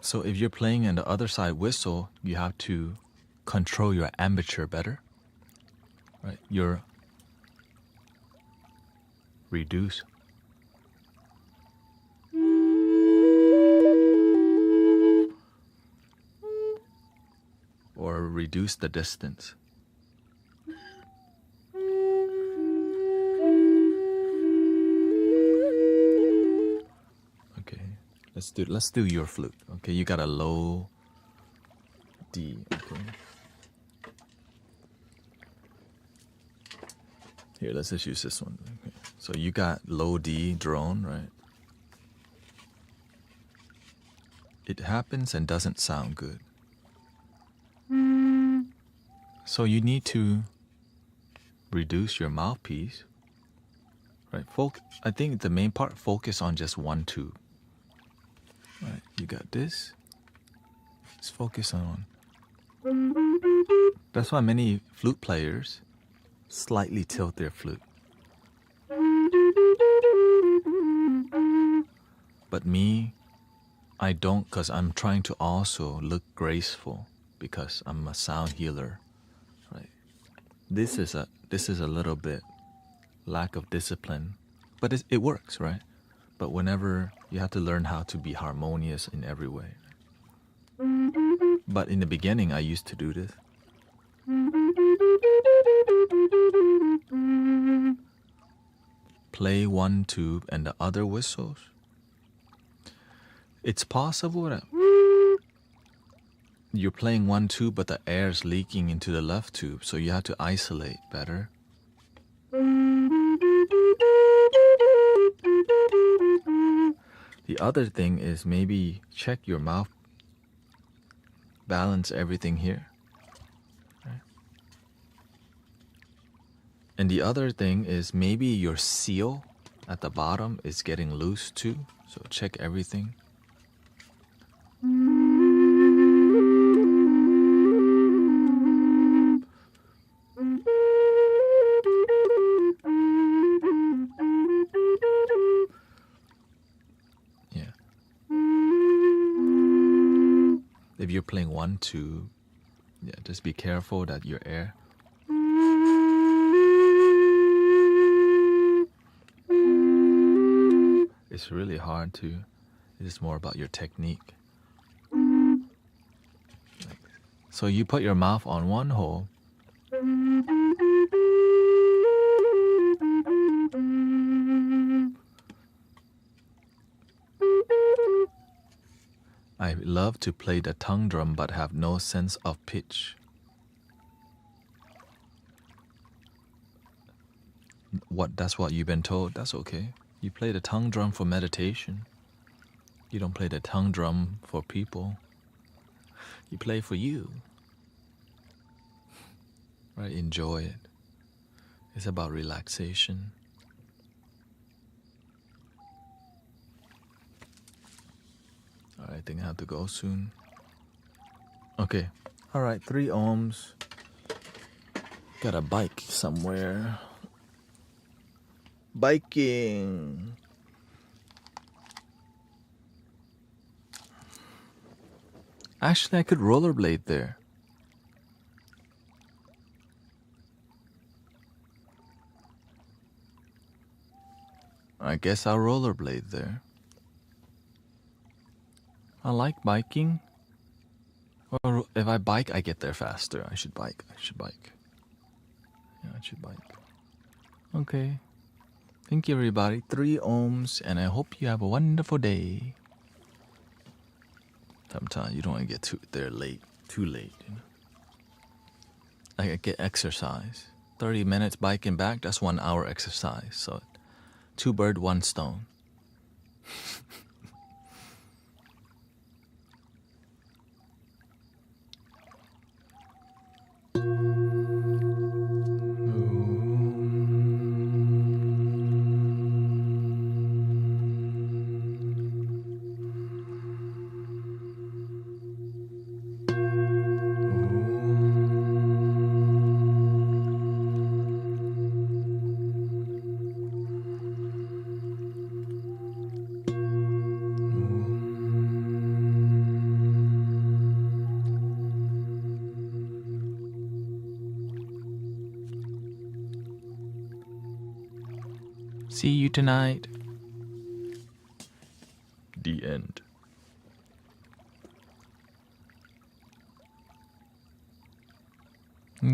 So if you're playing and the other side whistle, you have to control your embouchure better, right? Your reduce. Or reduce the distance. Okay, let's do your flute. Okay, you got a low D. Okay. Here, let's just use this one. Okay. So you got low D drone, right? It happens and doesn't sound good. So you need to reduce your mouthpiece, right? I think the main part, focus on just one tube. Right, you got this. Just focus on. That's why many flute players slightly tilt their flute. But me, I don't, because I'm trying to also look graceful because I'm a sound healer. Right. This is a little bit lack of discipline, but it works, right? But whenever you have to learn how to be harmonious in every way. But in the beginning, I used to do this. Play one tube and the other whistles. It's possible that you're playing one tube, but the air is leaking into the left tube, so you have to isolate better. The other thing is maybe check your mouth, balance everything here. Right? And the other thing is maybe your seal at the bottom is getting loose too, so check everything. If you're playing one tube, yeah, just be careful that your air. It's really hard to. It's more about your technique. So you put your mouth on one hole. I love to play the tongue drum but have no sense of pitch. That's what you've been told? That's okay. You play the tongue drum for meditation. You don't play the tongue drum for people. You play for you. Right? Enjoy it. It's about relaxation. I think I have to go soon. Okay. Alright, 3 ohms. Got a bike somewhere. Biking. Actually, I could rollerblade there. I guess I'll rollerblade there. I like biking. Or if I bike, I get there faster. I should bike. Yeah, I should bike. Okay. Thank you, everybody. 3 ohms, and I hope you have a wonderful day. Sometimes you don't want to get too late. You know? I get exercise. 30 minutes biking back, that's 1 hour exercise. So 2 birds, 1 stone. See you tonight. The end.